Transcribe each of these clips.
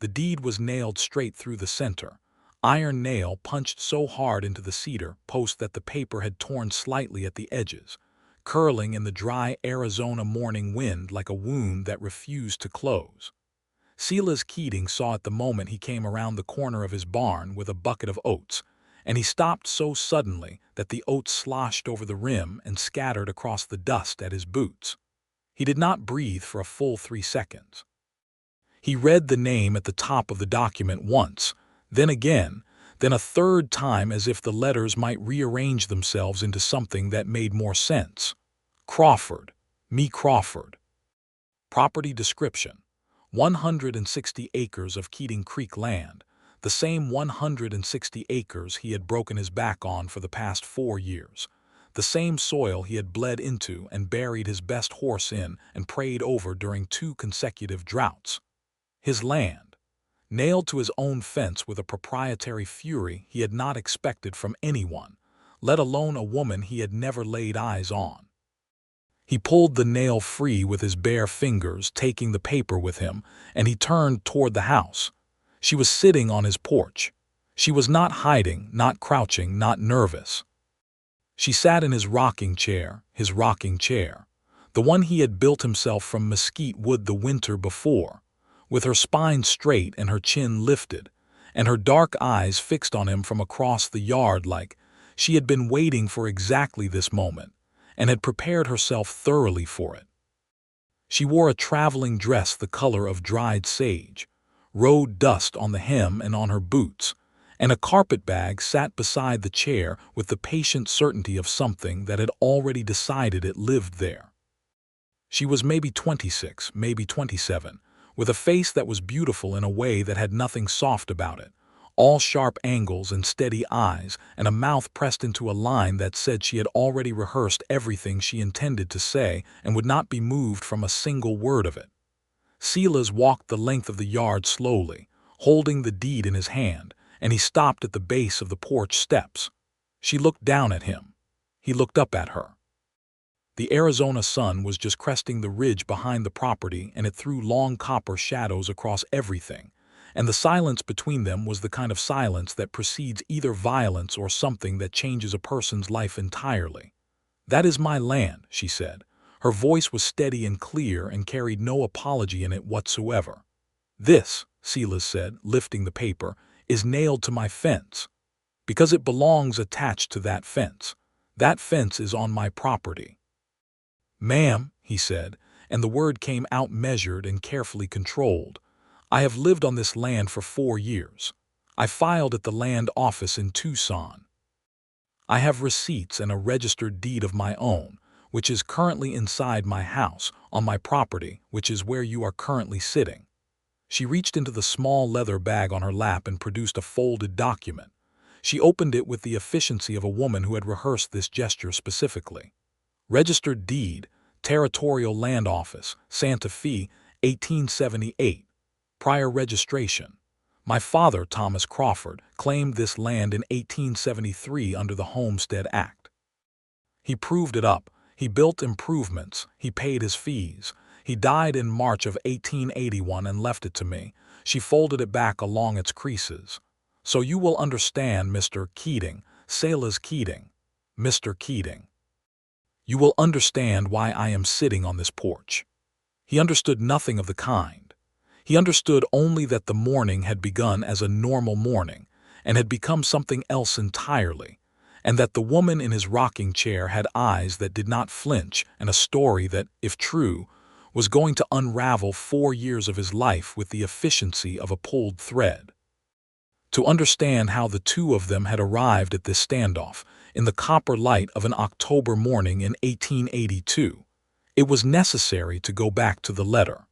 The deed was nailed straight through the center. Iron nail punched so hard into the cedar post that the paper had torn slightly at the edges, curling in the dry Arizona morning wind like a wound that refused to close. Silas Keating saw it the moment he came around the corner of his barn with a bucket of oats, and he stopped so suddenly that the oats sloshed over the rim and scattered across the dust at his boots. He did not breathe for a full 3 seconds. He read the name at the top of the document once, then again, then a third time as if the letters might rearrange themselves into something that made more sense. Crawford, Mae Crawford. Property description: 160 acres of Keating Creek land, the same 160 acres he had broken his back on for the past 4 years, the same soil he had bled into and buried his best horse in and prayed over during 2 consecutive droughts. His land, nailed to his own fence with a proprietary fury he had not expected from anyone, let alone a woman he had never laid eyes on. He pulled the nail free with his bare fingers, taking the paper with him, and he turned toward the house. She was sitting on his porch. She was not hiding, not crouching, not nervous. She sat in his rocking chair, the one he had built himself from mesquite wood the winter before, with her spine straight and her chin lifted, and her dark eyes fixed on him from across the yard like she had been waiting for exactly this moment, and had prepared herself thoroughly for it. She wore a traveling dress the color of dried sage, road dust on the hem and on her boots, and a carpetbag sat beside the chair with the patient certainty of something that had already decided it lived there. She was maybe 26, maybe 27, with a face that was beautiful in a way that had nothing soft about it, all sharp angles and steady eyes, and a mouth pressed into a line that said she had already rehearsed everything she intended to say and would not be moved from a single word of it. Silas walked the length of the yard slowly, holding the deed in his hand, and he stopped at the base of the porch steps. She looked down at him. He looked up at her. The Arizona sun was just cresting the ridge behind the property, and it threw long copper shadows across everything, and the silence between them was the kind of silence that precedes either violence or something that changes a person's life entirely. "That is my land," she said. Her voice was steady and clear and carried no apology in it whatsoever. "This," Silas said, lifting the paper, "is nailed to my fence, because it belongs attached to that fence. That fence is on my property." "Ma'am," he said, and the word came out measured and carefully controlled, "I have lived on this land for 4 years. I filed at the land office in Tucson. I have receipts and a registered deed of my own, which is currently inside my house, on my property, which is where you are currently sitting." She reached into the small leather bag on her lap and produced a folded document. She opened it with the efficiency of a woman who had rehearsed this gesture specifically. "Registered deed, Territorial Land Office, Santa Fe, 1878. Prior registration. My father, Thomas Crawford, claimed this land in 1873 under the Homestead Act. He proved it up. He built improvements. He paid his fees. He died in March of 1881 and left it to me." She folded it back along its creases. "So you will understand, Mr. Keating, Silas Keating, Mr. Keating. You will understand why I am sitting on this porch." He understood nothing of the kind. He understood only that the morning had begun as a normal morning and had become something else entirely, and that the woman in his rocking chair had eyes that did not flinch and a story that, if true, was going to unravel 4 years of his life with the efficiency of a pulled thread. To understand how the two of them had arrived at this standoff in the copper light of an October morning in 1882, it was necessary to go back to the letter.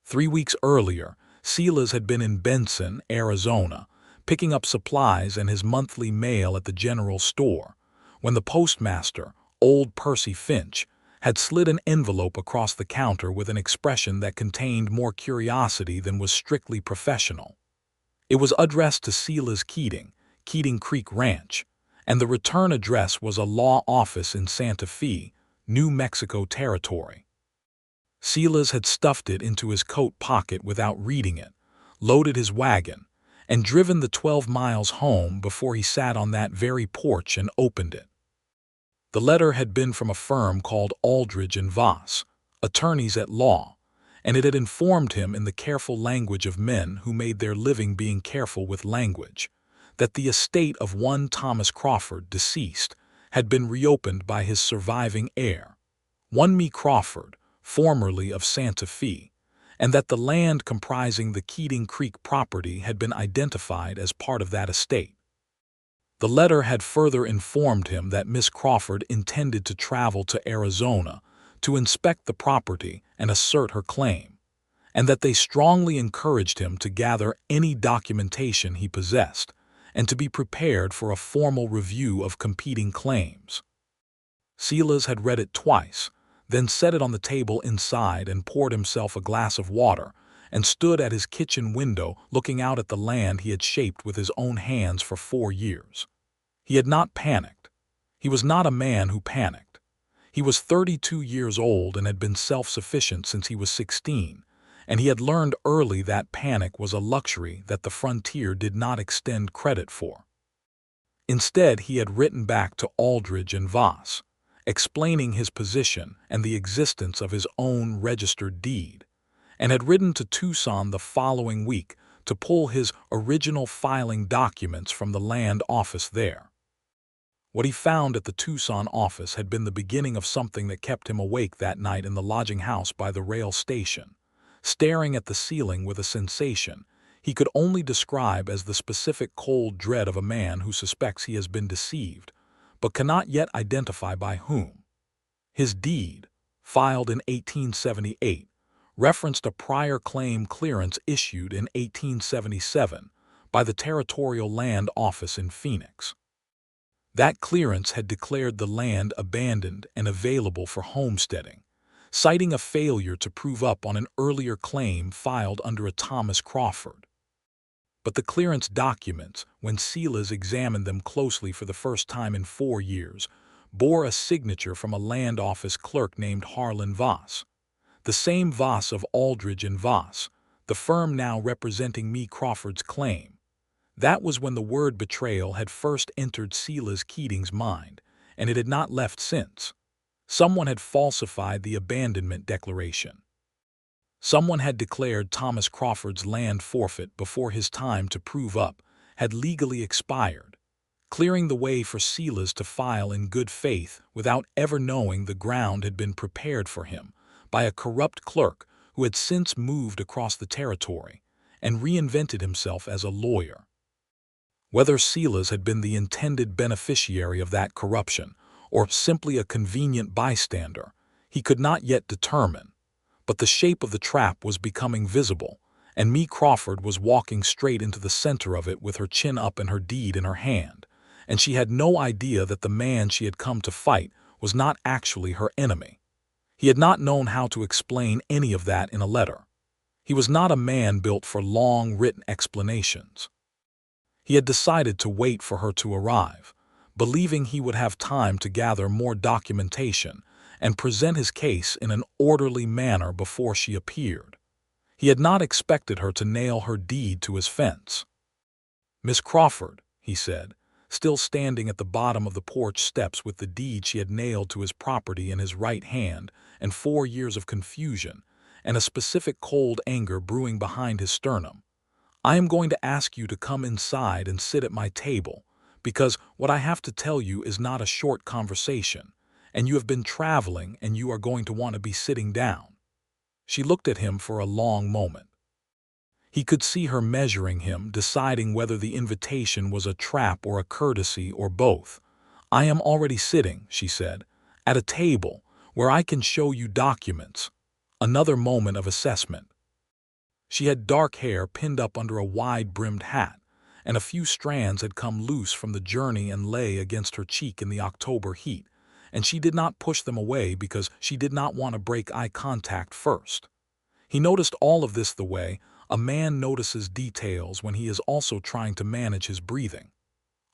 3 weeks earlier, Silas had been in Benson, Arizona, picking up supplies and his monthly mail at the general store, when the postmaster, old Percy Finch, had slid an envelope across the counter with an expression that contained more curiosity than was strictly professional. It was addressed to Silas Keating, Keating Creek Ranch, and the return address was a law office in Santa Fe, New Mexico Territory. Silas had stuffed it into his coat pocket without reading it, loaded his wagon, and driven the 12 miles home before he sat on that very porch and opened it. The letter had been from a firm called Aldridge and Voss, attorneys at law, and it had informed him in the careful language of men who made their living being careful with language, that the estate of one Thomas Crawford, deceased, had been reopened by his surviving heir, one Mae Crawford, formerly of Santa Fe, and that the land comprising the Keating Creek property had been identified as part of that estate. The letter had further informed him that Miss Crawford intended to travel to Arizona to inspect the property and assert her claim, and that they strongly encouraged him to gather any documentation he possessed and to be prepared for a formal review of competing claims. Silas had read it twice, then set it on the table inside and poured himself a glass of water, and stood at his kitchen window looking out at the land he had shaped with his own hands for 4 years. He had not panicked. He was not a man who panicked. He was 32 years old and had been self-sufficient since he was 16, and he had learned early that panic was a luxury that the frontier did not extend credit for. Instead, he had written back to Aldridge and Voss, explaining his position and the existence of his own registered deed, and had ridden to Tucson the following week to pull his original filing documents from the land office there. What he found at the Tucson office had been the beginning of something that kept him awake that night in the lodging house by the rail station, staring at the ceiling with a sensation he could only describe as the specific cold dread of a man who suspects he has been deceived, but cannot yet identify by whom. His deed, filed in 1878, referenced a prior claim clearance issued in 1877 by the Territorial Land Office in Phoenix. That clearance had declared the land abandoned and available for homesteading, citing a failure to prove up on an earlier claim filed under a Thomas Crawford. But the clearance documents, when Silas examined them closely for the first time in 4 years, bore a signature from a land office clerk named Harlan Voss, the same Voss of Aldridge and Voss, the firm now representing Mae Crawford's claim. That was when the word betrayal had first entered Silas Keating's mind, and it had not left since. Someone had falsified the abandonment declaration. Someone had declared Thomas Crawford's land forfeit before his time to prove up had legally expired, clearing the way for Silas to file in good faith without ever knowing the ground had been prepared for him by a corrupt clerk who had since moved across the territory and reinvented himself as a lawyer. Whether Silas had been the intended beneficiary of that corruption or simply a convenient bystander, he could not yet determine, but the shape of the trap was becoming visible, and Mae Crawford was walking straight into the center of it with her chin up and her deed in her hand, and she had no idea that the man she had come to fight was not actually her enemy. He had not known how to explain any of that in a letter. He was not a man built for long written explanations. He had decided to wait for her to arrive, believing he would have time to gather more documentation and present his case in an orderly manner before she appeared. He had not expected her to nail her deed to his fence. "Miss Crawford," he said, still standing at the bottom of the porch steps with the deed she had nailed to his property in his right hand and 4 years of confusion and a specific cold anger brewing behind his sternum, "I am going to ask you to come inside and sit at my table, because what I have to tell you is not a short conversation, and you have been traveling and you are going to want to be sitting down." She looked at him for a long moment. He could see her measuring him, deciding whether the invitation was a trap or a courtesy or both. "I am already sitting," she said, "at a table where I can show you documents." Another moment of assessment. She had dark hair pinned up under a wide-brimmed hat, and a few strands had come loose from the journey and lay against her cheek in the October heat, and she did not push them away because she did not want to break eye contact first. He noticed all of this the way a man notices details when he is also trying to manage his breathing.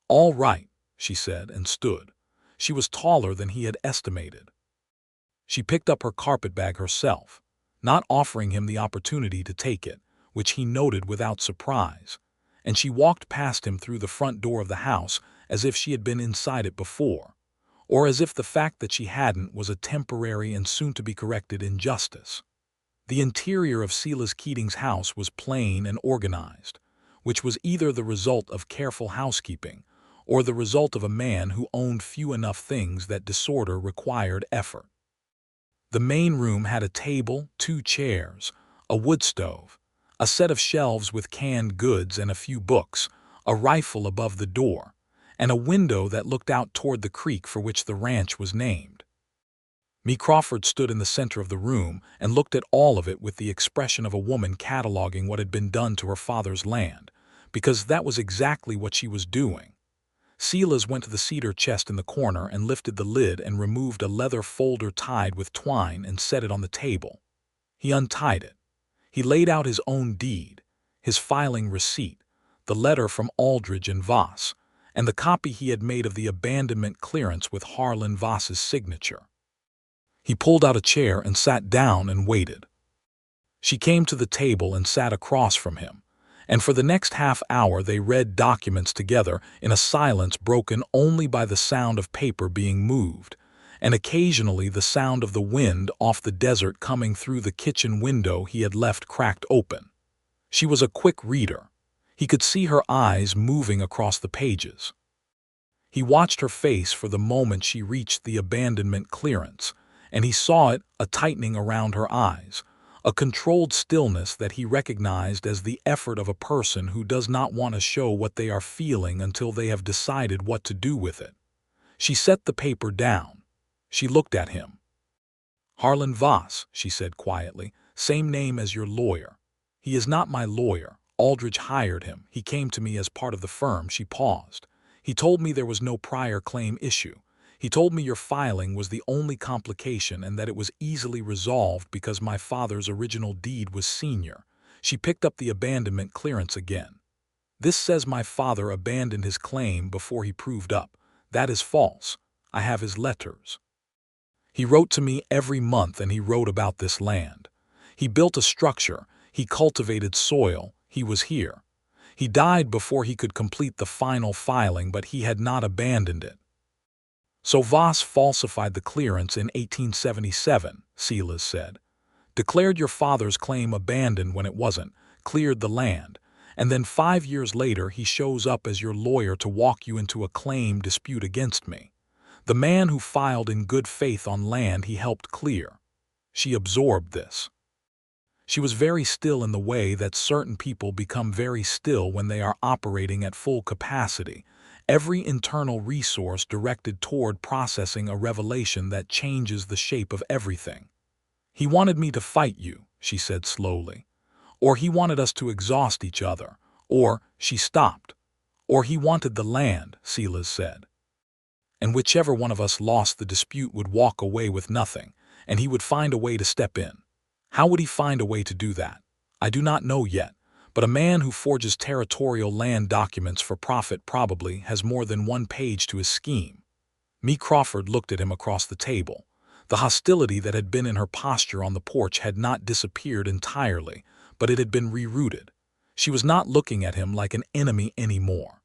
"All right," she said, and stood. She was taller than he had estimated. She picked up her carpetbag herself, not offering him the opportunity to take it, which he noted without surprise, and she walked past him through the front door of the house as if she had been inside it before, or as if the fact that she hadn't was a temporary and soon-to-be-corrected injustice. The interior of Silas Keating's house was plain and organized, which was either the result of careful housekeeping or the result of a man who owned few enough things that disorder required effort. The main room had a table, 2 chairs, a wood stove, a set of shelves with canned goods and a few books, a rifle above the door, and a window that looked out toward the creek for which the ranch was named. Mae Crawford stood in the center of the room and looked at all of it with the expression of a woman cataloging what had been done to her father's land, because that was exactly what she was doing. Silas went to the cedar chest in the corner and lifted the lid and removed a leather folder tied with twine and set it on the table. He untied it. He laid out his own deed, his filing receipt, the letter from Aldridge and Voss, and the copy he had made of the abandonment clearance with Harlan Voss's signature. He pulled out a chair and sat down and waited. She came to the table and sat across from him, and for the next half-hour they read documents together in a silence broken only by the sound of paper being moved, and occasionally the sound of the wind off the desert coming through the kitchen window he had left cracked open. She was a quick reader. He could see her eyes moving across the pages. He watched her face for the moment she reached the abandonment clearance, and he saw it, a tightening around her eyes, a controlled stillness that he recognized as the effort of a person who does not want to show what they are feeling until they have decided what to do with it. She set the paper down. She looked at him. "Harlan Voss," she said quietly, "same name as your lawyer." "He is not my lawyer. Aldridge hired him. He came to me as part of the firm." She paused. "He told me there was no prior claim issue. He told me your filing was the only complication and that it was easily resolved because my father's original deed was senior." She picked up the abandonment clearance again. "This says my father abandoned his claim before he proved up. That is false. I have his letters. He wrote to me every month and he wrote about this land. He built a structure. He cultivated soil. He was here. He died before he could complete the final filing, but he had not abandoned it." "So Voss falsified the clearance in 1877, Silas said. "Declared your father's claim abandoned when it wasn't, cleared the land, and then 5 years later he shows up as your lawyer to walk you into a claim dispute against me. The man who filed in good faith on land he helped clear." She absorbed this. She was very still in the way that certain people become very still when they are operating at full capacity, every internal resource directed toward processing a revelation that changes the shape of everything. "He wanted me to fight you," she said slowly. "Or he wanted us to exhaust each other." Or, she stopped. "Or he wanted the land," Silas said. "And whichever one of us lost the dispute would walk away with nothing, and he would find a way to step in. How would he find a way to do that? I do not know yet. But a man who forges territorial land documents for profit probably has more than one page to his scheme." Mae Crawford looked at him across the table. The hostility that had been in her posture on the porch had not disappeared entirely, but it had been rerouted. She was not looking at him like an enemy anymore.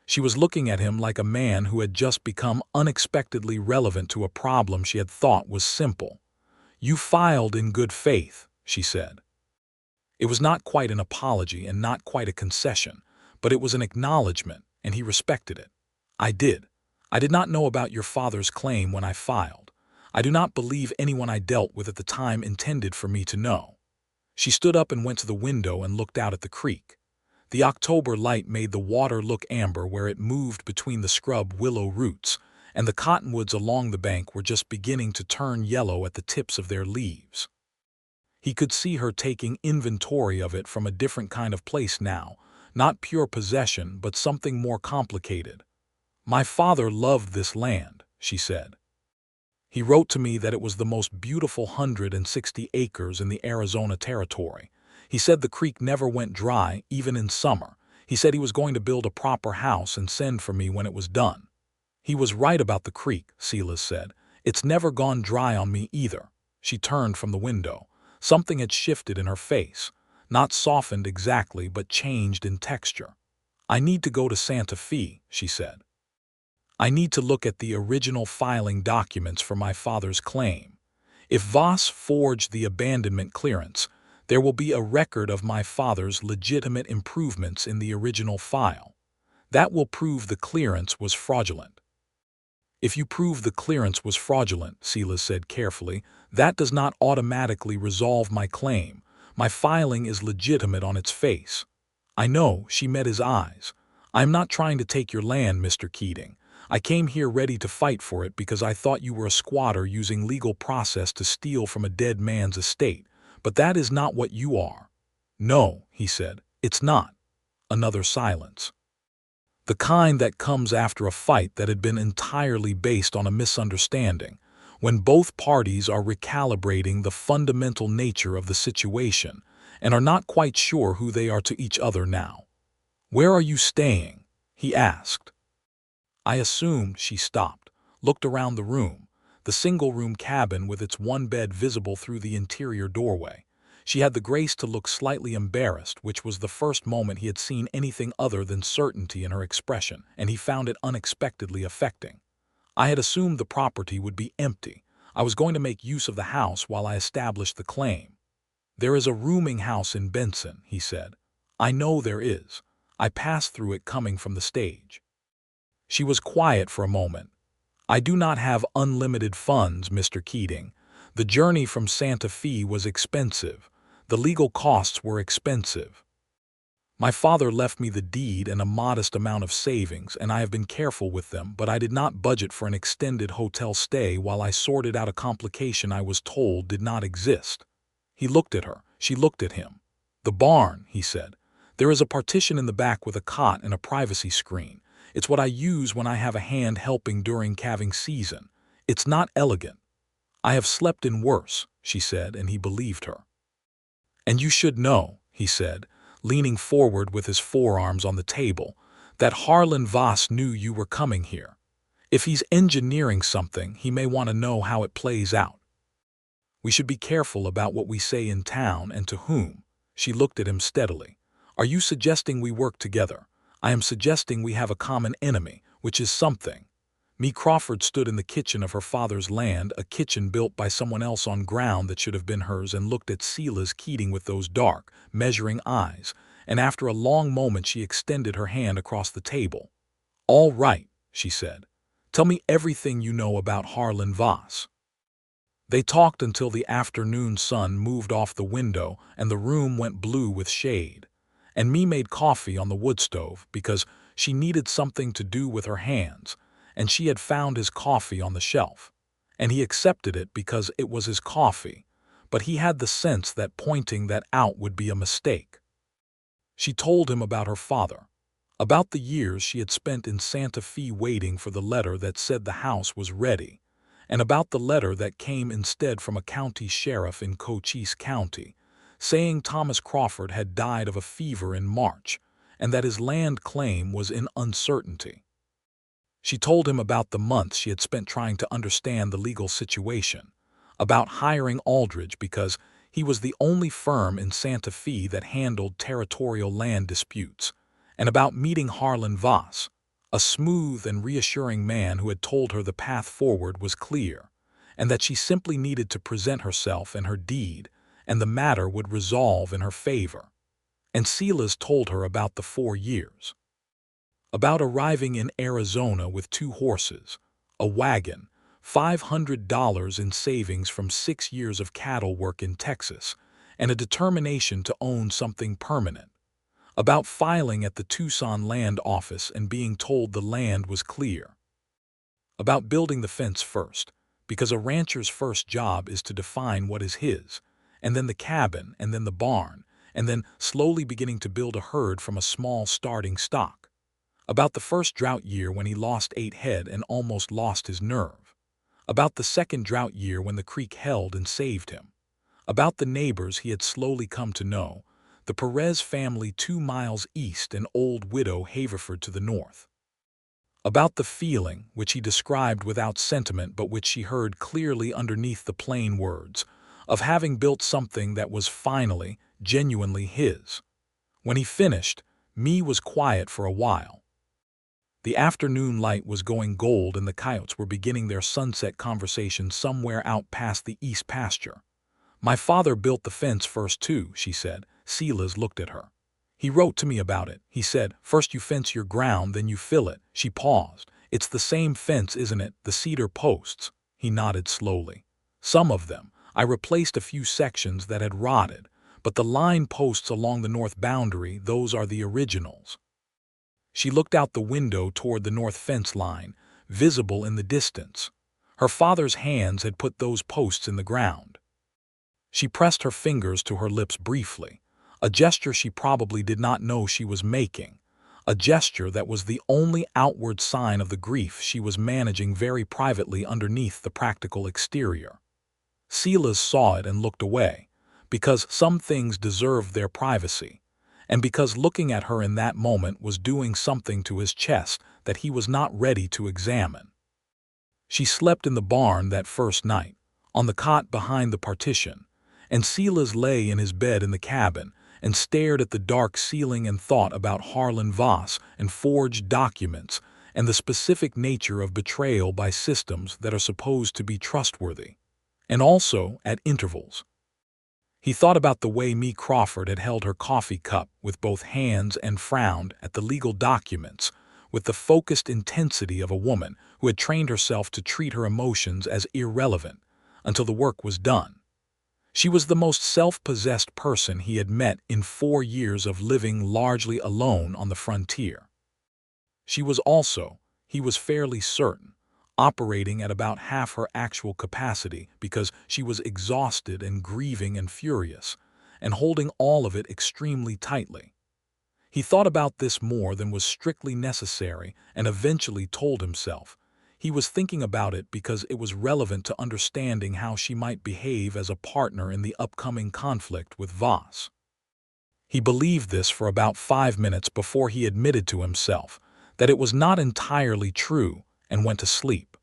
She was looking at him like a man who had just become unexpectedly relevant to a problem she had thought was simple. "You filed in good faith," she said. It was not quite an apology and not quite a concession, but it was an acknowledgement, and he respected it. "I did. I did not know about your father's claim when I filed. I do not believe anyone I dealt with at the time intended for me to know." She stood up and went to the window and looked out at the creek. The October light made the water look amber where it moved between the scrub willow roots, and the cottonwoods along the bank were just beginning to turn yellow at the tips of their leaves. He could see her taking inventory of it from a different kind of place now, not pure possession, but something more complicated. "My father loved this land," she said. "He wrote to me that it was the most beautiful 160 acres in the Arizona territory. He said the creek never went dry, even in summer. He said he was going to build a proper house and send for me when it was done." "He was right about the creek," Silas said. "It's never gone dry on me either." She turned from the window. Something had shifted in her face. not softened exactly but changed in texture. "I need to go to Santa Fe," she said. "I need to look at the original filing documents for my father's claim. If Voss forged the abandonment clearance, there will be a record of my father's legitimate improvements in the original file. That will prove the clearance was fraudulent." "If you prove the clearance was fraudulent," Silas said carefully, "that does not automatically resolve my claim. My filing is legitimate on its face." "I know," she met his eyes. "I am not trying to take your land, Mr. Keating. I came here ready to fight for it because I thought you were a squatter using legal process to steal from a dead man's estate. But that is not what you are." "No," he said, "it's not." Another silence. The kind that comes after a fight that had been entirely based on a misunderstanding, when both parties are recalibrating the fundamental nature of the situation and are not quite sure who they are to each other now. "Where are you staying?" he asked. "I assumed," she stopped, looked around the room, the single-room cabin with its one bed visible through the interior doorway. She had the grace to look slightly embarrassed, which was the first moment he had seen anything other than certainty in her expression, and he found it unexpectedly affecting. "I had assumed the property would be empty. I was going to make use of the house while I established the claim." "There is a rooming house in Benson," he said. "I know there is. I passed through it coming from the stage." She was quiet for a moment. "I do not have unlimited funds, Mr. Keating. The journey from Santa Fe was expensive. The legal costs were expensive. My father left me the deed and a modest amount of savings, and I have been careful with them, but I did not budget for an extended hotel stay while I sorted out a complication I was told did not exist." He looked at her. She looked at him. "The barn," he said. "There is a partition in the back with a cot and a privacy screen. It's what I use when I have a hand helping during calving season. It's not elegant." "I have slept in worse," she said, and he believed her. "And you should know," he said, leaning forward with his forearms on the table, "that Harlan Voss knew you were coming here. If he's engineering something, he may want to know how it plays out. We should be careful about what we say in town and to whom." She looked at him steadily. "Are you suggesting we work together? I am suggesting we have a common enemy, which is something." Mae Crawford stood in the kitchen of her father's land, a kitchen built by someone else on ground that should have been hers, and looked at Silas Keating with those dark, measuring eyes, and after a long moment she extended her hand across the table. "All right," she said. "Tell me everything you know about Harlan Voss." They talked until the afternoon sun moved off the window and the room went blue with shade. And Mae made coffee on the wood stove because she needed something to do with her hands, and she had found his coffee on the shelf. And he accepted it because it was his coffee, but he had the sense that pointing that out would be a mistake. She told him about her father, about the years she had spent in Santa Fe waiting for the letter that said the house was ready, and about the letter that came instead from a county sheriff in Cochise County, saying Thomas Crawford had died of a fever in March, and that his land claim was in uncertainty. She told him about the months she had spent trying to understand the legal situation, about hiring Aldridge because he was the only firm in Santa Fe that handled territorial land disputes, and about meeting Harlan Voss, a smooth and reassuring man who had told her the path forward was clear, and that she simply needed to present herself and her deed, and the matter would resolve in her favor. And Silas told her about the 4 years. About arriving in Arizona with 2 horses, a wagon, $500 in savings from 6 years of cattle work in Texas, and a determination to own something permanent. About filing at the Tucson land office and being told the land was clear. About building the fence first, because a rancher's first job is to define what is his, and then the cabin, and then the barn, and then slowly beginning to build a herd from a small starting stock. About the first drought year when he lost 8 head and almost lost his nerve. About the second drought year when the creek held and saved him. About the neighbors he had slowly come to know, the Perez family 2 miles east and old widow Haverford to the north. About the feeling, which he described without sentiment but which she heard clearly underneath the plain words, of having built something that was finally, genuinely his. When he finished, Mae was quiet for a while. The afternoon light was going gold and the coyotes were beginning their sunset conversation somewhere out past the east pasture. "My father built the fence first too," she said. Silas looked at her. "He wrote to me about it. He said, first you fence your ground, then you fill it." She paused. "It's the same fence, isn't it? The cedar posts?" He nodded slowly. "Some of them. I replaced a few sections that had rotted, but the line posts along the north boundary, those are the originals." She looked out the window toward the north fence line, visible in the distance. Her father's hands had put those posts in the ground. She pressed her fingers to her lips briefly, a gesture she probably did not know she was making, a gesture that was the only outward sign of the grief she was managing very privately underneath the practical exterior. Silas saw it and looked away, because some things deserved their privacy, and because looking at her in that moment was doing something to his chest that he was not ready to examine. She slept in the barn that first night, on the cot behind the partition, and Silas lay in his bed in the cabin and stared at the dark ceiling and thought about Harlan Voss and forged documents and the specific nature of betrayal by systems that are supposed to be trustworthy, and also, at intervals, he thought about the way Mae Crawford had held her coffee cup with both hands and frowned at the legal documents with the focused intensity of a woman who had trained herself to treat her emotions as irrelevant until the work was done. She was the most self-possessed person he had met in 4 years of living largely alone on the frontier. She was also, he was fairly certain, operating at about half her actual capacity because she was exhausted and grieving and furious, and holding all of it extremely tightly. He thought about this more than was strictly necessary and eventually told himself he was thinking about it because it was relevant to understanding how she might behave as a partner in the upcoming conflict with Voss. He believed this for about 5 minutes before he admitted to himself that it was not entirely true and went to sleep.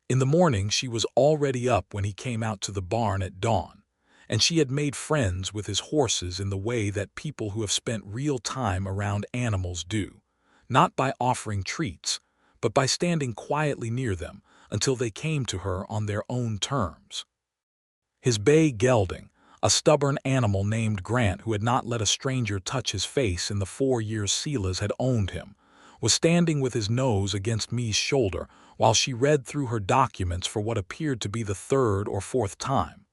In the morning she was already up when he came out to the barn at dawn, and she had made friends with his horses in the way that people who have spent real time around animals do, not by offering treats, but by standing quietly near them until they came to her on their own terms. His bay gelding, a stubborn animal named Grant who had not let a stranger touch his face in the 4 years Silas had owned him, was standing with his nose against Mae's shoulder while she read through her documents for what appeared to be the 3rd or 4th time.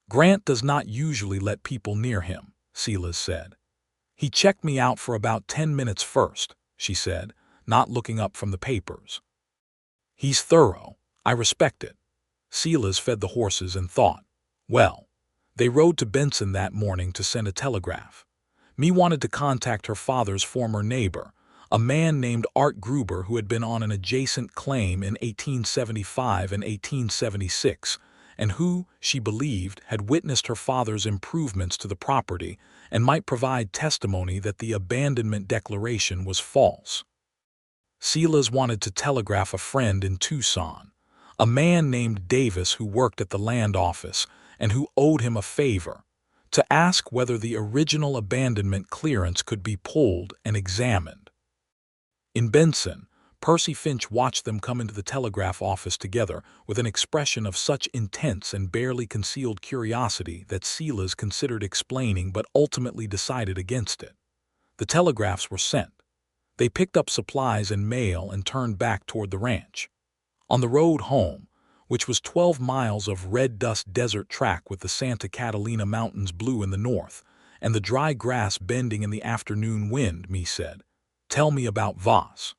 "Grant does not usually let people near him," Silas said. "He checked me out for about 10 minutes first," she said, not looking up from the papers. "He's thorough. I respect it." Silas fed the horses and thought. Well, they rode to Benson that morning to send a telegraph. Mae wanted to contact her father's former neighbor, a man named Art Gruber who had been on an adjacent claim in 1875 and 1876, and who, she believed, had witnessed her father's improvements to the property and might provide testimony that the abandonment declaration was false. Silas wanted to telegraph a friend in Tucson, a man named Davis who worked at the land office and who owed him a favor, to ask whether the original abandonment clearance could be pulled and examined. In Benson, Percy Finch watched them come into the telegraph office together with an expression of such intense and barely concealed curiosity that Silas considered explaining but ultimately decided against it. The telegraphs were sent. They picked up supplies and mail and turned back toward the ranch. On the road home, which was 12 miles of red dust desert track with the Santa Catalina Mountains blue in the north and the dry grass bending in the afternoon wind, Mae said, "Tell me about Voss.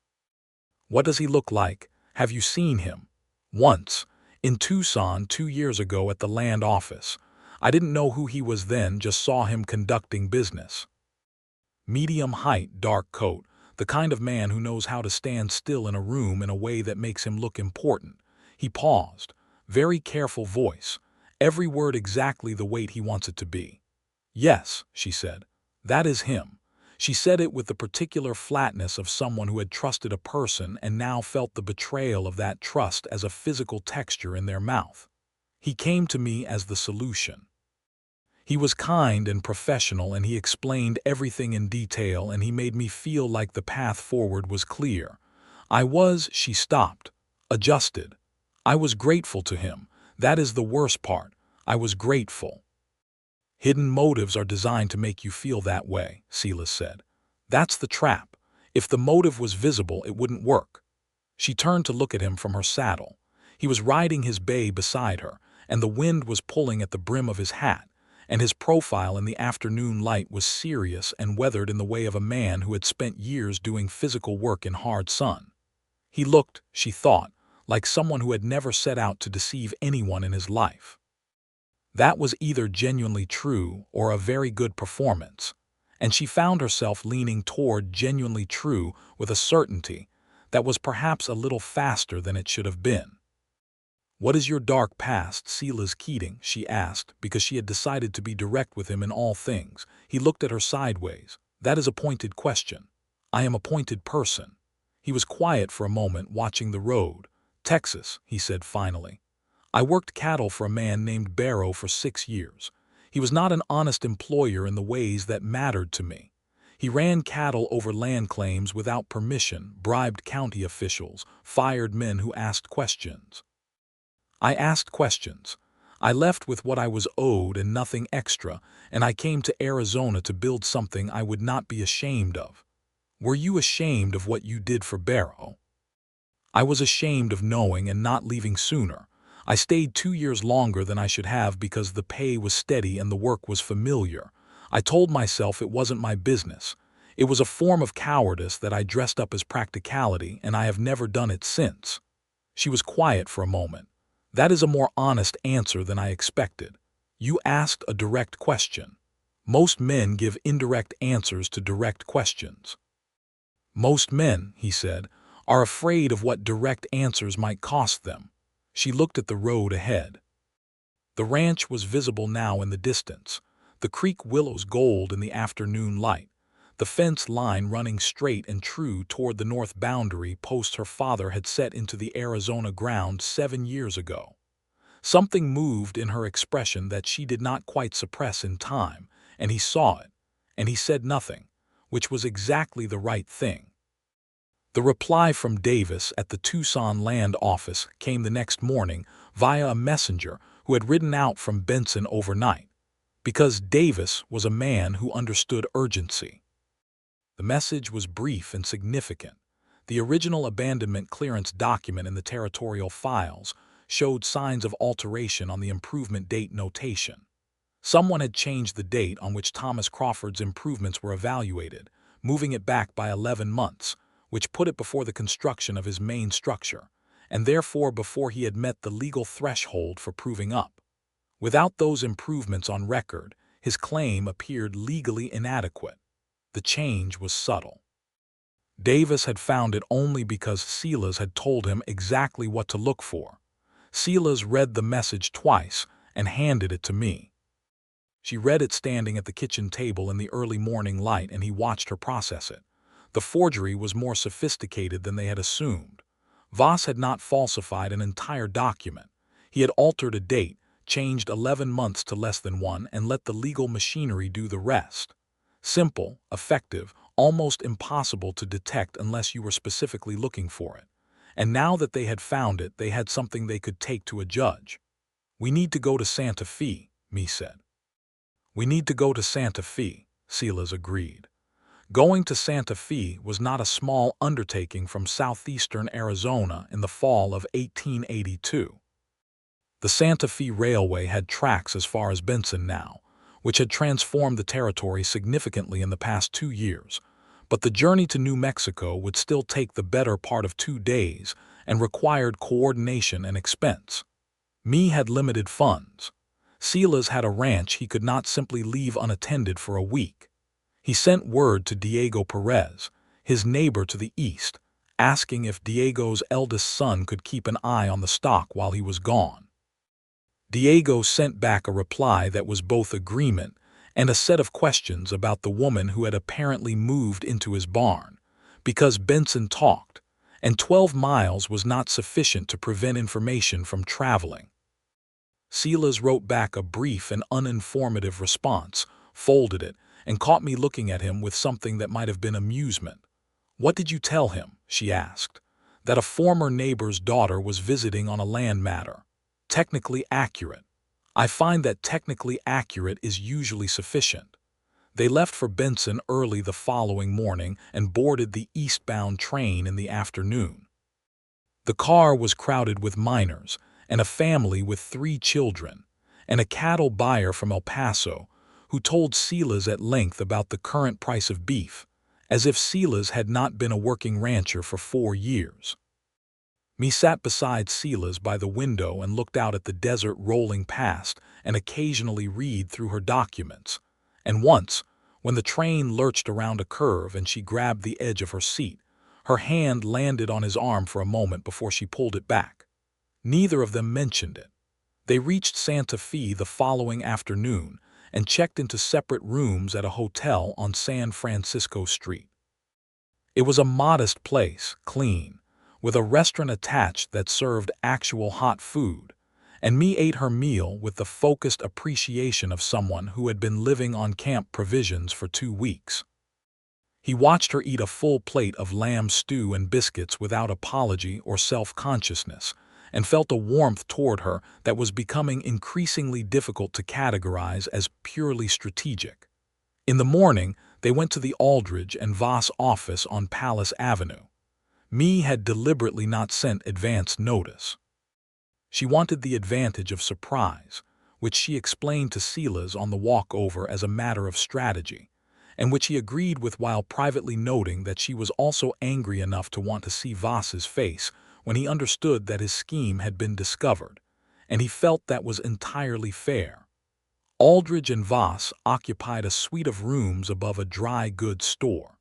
What does he look like? Have you seen him?" "Once, in Tucson 2 years ago at the land office. I didn't know who he was then, just saw him conducting business. Medium height, dark coat, the kind of man who knows how to stand still in a room in a way that makes him look important." He paused, very careful voice, every word exactly the weight he wants it to be. "Yes," she said, "that is him." She said it with the particular flatness of someone who had trusted a person and now felt the betrayal of that trust as a physical texture in their mouth. "He came to me as the solution. He was kind and professional, and he explained everything in detail, and he made me feel like the path forward was clear. She stopped, adjusted. I was grateful to him. That is the worst part. I was grateful. Hidden motives are designed to make you feel that way, Silas said. That's the trap. If the motive was visible, it wouldn't work. She turned to look at him from her saddle. He was riding his bay beside her, and the wind was pulling at the brim of his hat, and his profile in the afternoon light was serious and weathered in the way of a man who had spent years doing physical work in hard sun. He looked, she thought, like someone who had never set out to deceive anyone in his life. That was either genuinely true or a very good performance, and she found herself leaning toward genuinely true with a certainty that was perhaps a little faster than it should have been. "What is your dark past, Silas Keating?" she asked, because she had decided to be direct with him in all things. He looked at her sideways. "That is a pointed question. I am a pointed person." He was quiet for a moment, watching the road. "Texas," he said finally. "I worked cattle for a man named Barrow for 6 years. He was not an honest employer in the ways that mattered to me. He ran cattle over land claims without permission, bribed county officials, fired men who asked questions. I asked questions. I left with what I was owed and nothing extra, and I came to Arizona to build something I would not be ashamed of." "Were you ashamed of what you did for Barrow?" "I was ashamed of knowing and not leaving sooner. I stayed 2 years longer than I should have because the pay was steady and the work was familiar. I told myself it wasn't my business. It was a form of cowardice that I dressed up as practicality, and I have never done it since." She was quiet for a moment. "That is a more honest answer than I expected. You asked a direct question. Most men give indirect answers to direct questions." "Most men," he said, "are afraid of what direct answers might cost them." She looked at the road ahead. The ranch was visible now in the distance, the creek willows gold in the afternoon light, the fence line running straight and true toward the north boundary post her father had set into the Arizona ground 7 years ago. Something moved in her expression that she did not quite suppress in time, and he saw it, and he said nothing, which was exactly the right thing. The reply from Davis at the Tucson land office came the next morning via a messenger who had ridden out from Benson overnight, because Davis was a man who understood urgency. The message was brief and significant. The original abandonment clearance document in the territorial files showed signs of alteration on the improvement date notation. Someone had changed the date on which Thomas Crawford's improvements were evaluated, moving it back by 11 months, which put it before the construction of his main structure, and therefore before he had met the legal threshold for proving up. Without those improvements on record, his claim appeared legally inadequate. The change was subtle. Davis had found it only because Silas had told him exactly what to look for. Silas read the message twice and handed it to me. She read it standing at the kitchen table in the early morning light, and he watched her process it. The forgery was more sophisticated than they had assumed. Voss had not falsified an entire document. He had altered a date, changed 11 months to less than 1, and let the legal machinery do the rest. Simple, effective, almost impossible to detect unless you were specifically looking for it. And now that they had found it, they had something they could take to a judge. "We need to go to Santa Fe," Mae said. "We need to go to Santa Fe," Silas agreed. Going to Santa Fe was not a small undertaking from southeastern Arizona in the fall of 1882. The Santa Fe Railway had tracks as far as Benson now, which had transformed the territory significantly in the past 2 years, but the journey to New Mexico would still take the better part of 2 days and required coordination and expense. Mae had limited funds. Silas had a ranch he could not simply leave unattended for a week. He sent word to Diego Perez, his neighbor to the east, asking if Diego's eldest son could keep an eye on the stock while he was gone. Diego sent back a reply that was both agreement and a set of questions about the woman who had apparently moved into his barn, because Benson talked, and 12 miles was not sufficient to prevent information from traveling. Silas wrote back a brief and uninformative response, folded it, and caught me looking at him with something that might have been amusement. "What did you tell him?" she asked. "That a former neighbor's daughter was visiting on a land matter. Technically accurate. I find that technically accurate is usually sufficient." They left for Benson early the following morning and boarded the eastbound train in the afternoon. The car was crowded with miners, and a family with 3 children, and a cattle buyer from El Paso, who told Silas at length about the current price of beef, as if Silas had not been a working rancher for 4 years. Me sat beside Silas by the window and looked out at the desert rolling past and occasionally read through her documents. And once, when the train lurched around a curve and she grabbed the edge of her seat, her hand landed on his arm for a moment before she pulled it back. Neither of them mentioned it. They reached Santa Fe the following afternoon and checked into separate rooms at a hotel on San Francisco Street. It was a modest place, clean, with a restaurant attached that served actual hot food, and me ate her meal with the focused appreciation of someone who had been living on camp provisions for 2 weeks. He watched her eat a full plate of lamb stew and biscuits without apology or self-consciousness, and felt a warmth toward her that was becoming increasingly difficult to categorize as purely strategic. In the morning, they went to the Aldridge and Voss office on Palace Avenue. Me had deliberately not sent advance notice. She wanted the advantage of surprise, which she explained to Silas on the walk over as a matter of strategy, and which he agreed with while privately noting that she was also angry enough to want to see Voss's face when he understood that his scheme had been discovered, and he felt that was entirely fair. Aldridge and Voss occupied a suite of rooms above a dry goods store.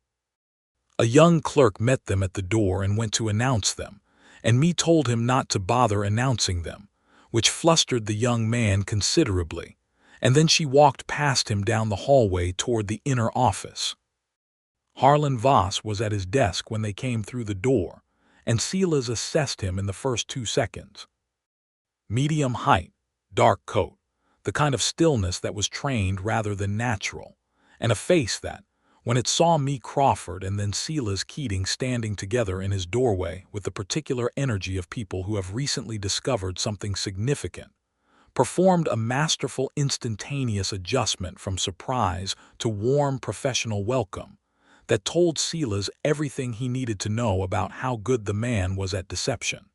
A young clerk met them at the door and went to announce them, and me told him not to bother announcing them, which flustered the young man considerably, and then she walked past him down the hallway toward the inner office. Harlan Voss was at his desk when they came through the door, and Silas assessed him in the first 2 seconds. Medium height, dark coat, the kind of stillness that was trained rather than natural, and a face that, when it saw Mae Crawford and then Silas Keating standing together in his doorway with the particular energy of people who have recently discovered something significant, performed a masterful instantaneous adjustment from surprise to warm professional welcome that told Silas everything he needed to know about how good the man was at deception.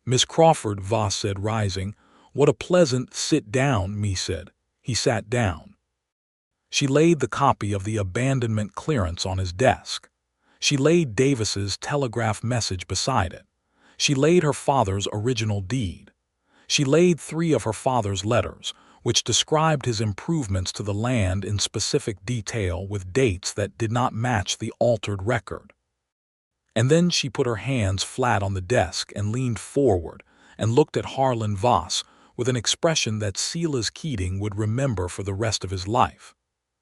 "Miss Crawford," Voss said, rising. "What a pleasant—" "Sit down," me said. He sat down. She laid the copy of the abandonment clearance on his desk. She laid Davis's telegraph message beside it. She laid her father's original deed. She laid 3 of her father's letters, which described his improvements to the land in specific detail with dates that did not match the altered record. And then she put her hands flat on the desk and leaned forward and looked at Harlan Voss with an expression that Silas Keating would remember for the rest of his life,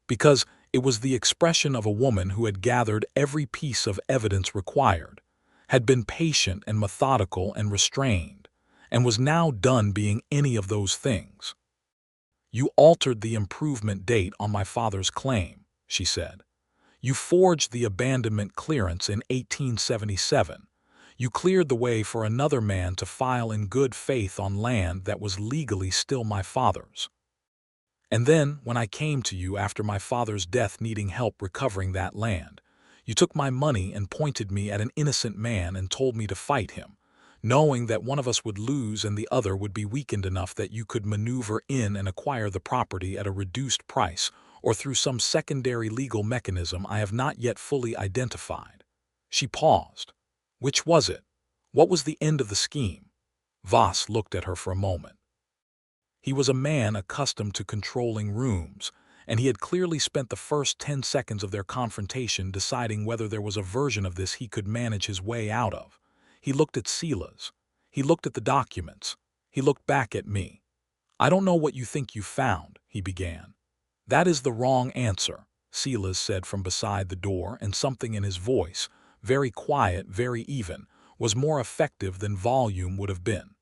because it was the expression of a woman who had gathered every piece of evidence required, had been patient and methodical and restrained, and was now done being any of those things. "You altered the improvement date on my father's claim," she said. "You forged the abandonment clearance in 1877. You cleared the way for another man to file in good faith on land that was legally still my father's. And then, when I came to you after my father's death needing help recovering that land, you took my money and pointed me at an innocent man and told me to fight him, knowing that one of us would lose and the other would be weakened enough that you could maneuver in and acquire the property at a reduced price or through some secondary legal mechanism I have not yet fully identified." She paused. "Which was it? What was the end of the scheme?" Voss looked at her for a moment. He was a man accustomed to controlling rooms, and he had clearly spent the first 10 seconds of their confrontation deciding whether there was a version of this he could manage his way out of. He looked at Silas. He looked at the documents. He looked back at me. "I don't know what you think you found," he began. "That is the wrong answer," Silas said from beside the door, and something in his voice, very quiet, very even, was more effective than volume would have been.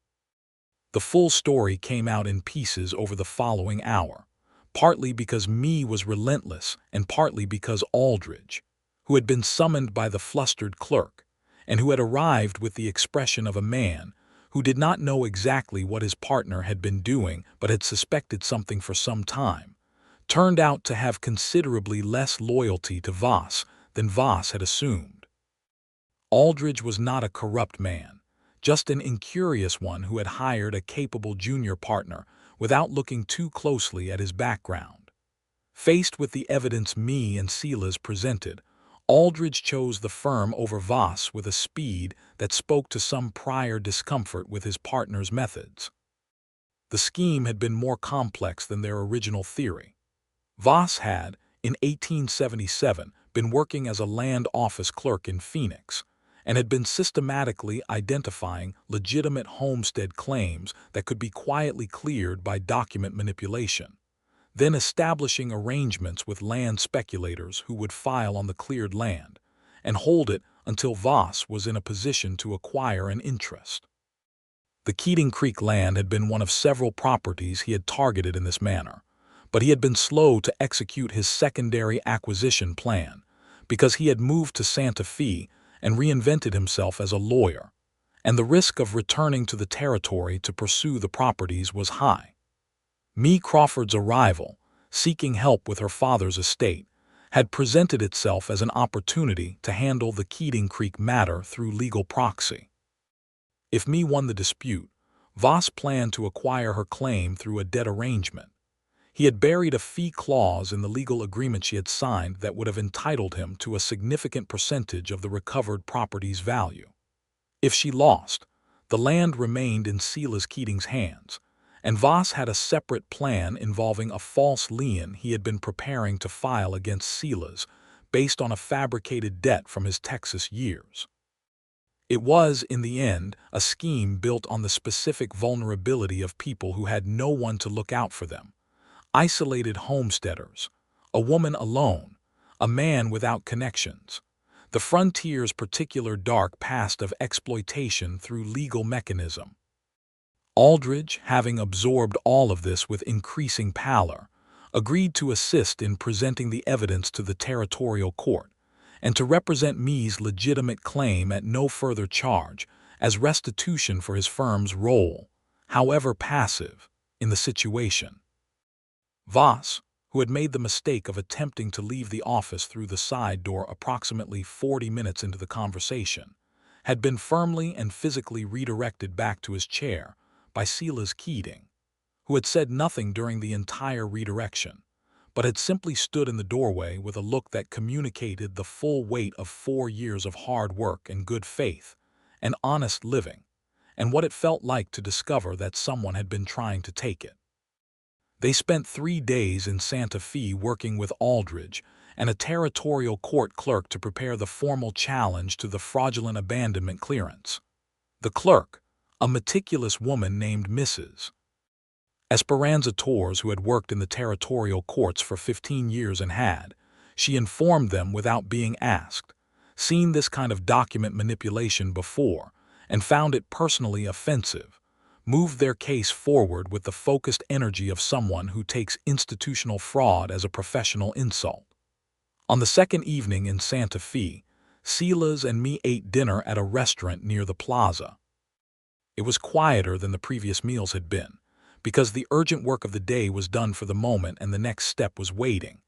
The full story came out in pieces over the following hour, partly because Mae was relentless and partly because Aldridge, who had been summoned by the flustered clerk, and who had arrived with the expression of a man who did not know exactly what his partner had been doing but had suspected something for some time, turned out to have considerably less loyalty to Voss than Voss had assumed. Aldridge was not a corrupt man, just an incurious one who had hired a capable junior partner without looking too closely at his background. Faced with the evidence Mae and Silas presented, Aldridge chose the firm over Voss with a speed that spoke to some prior discomfort with his partner's methods. The scheme had been more complex than their original theory. Voss had, in 1877, been working as a land office clerk in Phoenix, and had been systematically identifying legitimate homestead claims that could be quietly cleared by document manipulation, then establishing arrangements with land speculators who would file on the cleared land and hold it until Voss was in a position to acquire an interest. The Keating Creek land had been one of several properties he had targeted in this manner, but he had been slow to execute his secondary acquisition plan because he had moved to Santa Fe and reinvented himself as a lawyer, and the risk of returning to the territory to pursue the properties was high. Mae Crawford's arrival, seeking help with her father's estate, had presented itself as an opportunity to handle the Keating Creek matter through legal proxy. If Mae won the dispute, Voss planned to acquire her claim through a deed arrangement. He had buried a fee clause in the legal agreement she had signed that would have entitled him to a significant percentage of the recovered property's value. If she lost, the land remained in Silas Keating's hands, and Voss had a separate plan involving a false lien he had been preparing to file against Silas based on a fabricated debt from his Texas years. It was, in the end, a scheme built on the specific vulnerability of people who had no one to look out for them. Isolated homesteaders, a woman alone, a man without connections, the frontier's particular dark past of exploitation through legal mechanism. Aldridge, having absorbed all of this with increasing pallor, agreed to assist in presenting the evidence to the territorial court, and to represent Mae's legitimate claim at no further charge as restitution for his firm's role, however passive, in the situation. Voss, who had made the mistake of attempting to leave the office through the side door approximately 40 minutes into the conversation, had been firmly and physically redirected back to his chair by Silas Keating, who had said nothing during the entire redirection, but had simply stood in the doorway with a look that communicated the full weight of 4 years of hard work and good faith and honest living, and what it felt like to discover that someone had been trying to take it. They spent 3 days in Santa Fe working with Aldridge and a territorial court clerk to prepare the formal challenge to the fraudulent abandonment clearance. The clerk, a meticulous woman named Mrs. Esperanza Torres, who had worked in the territorial courts for 15 years and had, she informed them without being asked, seen this kind of document manipulation before and found it personally offensive, moved their case forward with the focused energy of someone who takes institutional fraud as a professional insult. On the second evening in Santa Fe, Silas and Mae ate dinner at a restaurant near the plaza. It was quieter than the previous meals had been, because the urgent work of the day was done for the moment and the next step was waiting,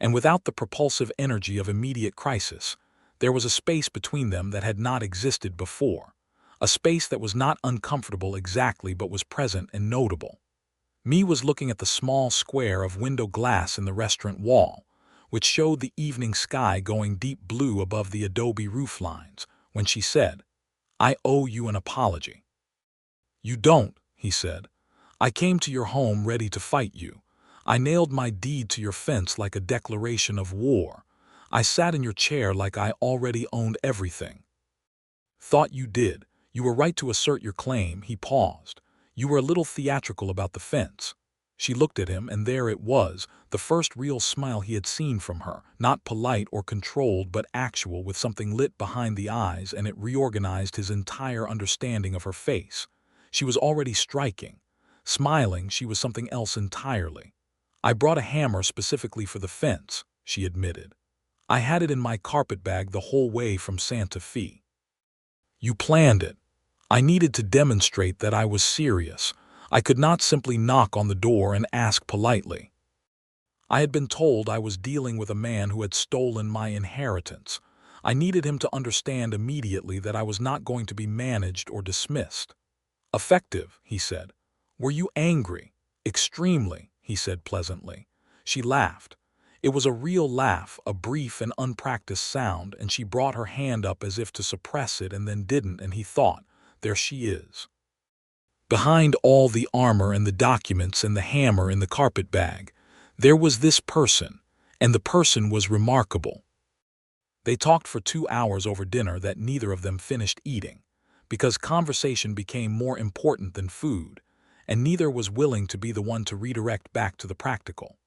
and without the propulsive energy of immediate crisis, there was a space between them that had not existed before, a space that was not uncomfortable exactly but was present and notable. Mae was looking at the small square of window glass in the restaurant wall, which showed the evening sky going deep blue above the adobe roof lines, when she said, "I owe you an apology." "You don't," he said. "I came to your home ready to fight you. I nailed my deed to your fence like a declaration of war. I sat in your chair like I already owned everything." "Thought you did. You were right to assert your claim." He paused. "You were a little theatrical about the fence." She looked at him, and there it was, the first real smile he had seen from her, not polite or controlled but actual, with something lit behind the eyes, and it reorganized his entire understanding of her face. She was already striking. Smiling, she was something else entirely. "I brought a hammer specifically for the fence," she admitted. "I had it in my carpet bag the whole way from Santa Fe." "You planned it." "I needed to demonstrate that I was serious. I could not simply knock on the door and ask politely. I had been told I was dealing with a man who had stolen my inheritance. I needed him to understand immediately that I was not going to be managed or dismissed." "Effective," he said. "Were you angry?" "Extremely," he said pleasantly. She laughed. It was a real laugh, a brief and unpracticed sound, and she brought her hand up as if to suppress it and then didn't, and he thought, there she is. Behind all the armor and the documents and the hammer in the carpet bag, there was this person, and the person was remarkable. They talked for 2 hours over dinner that neither of them finished eating, because conversation became more important than food, and neither was willing to be the one to redirect back to the practical.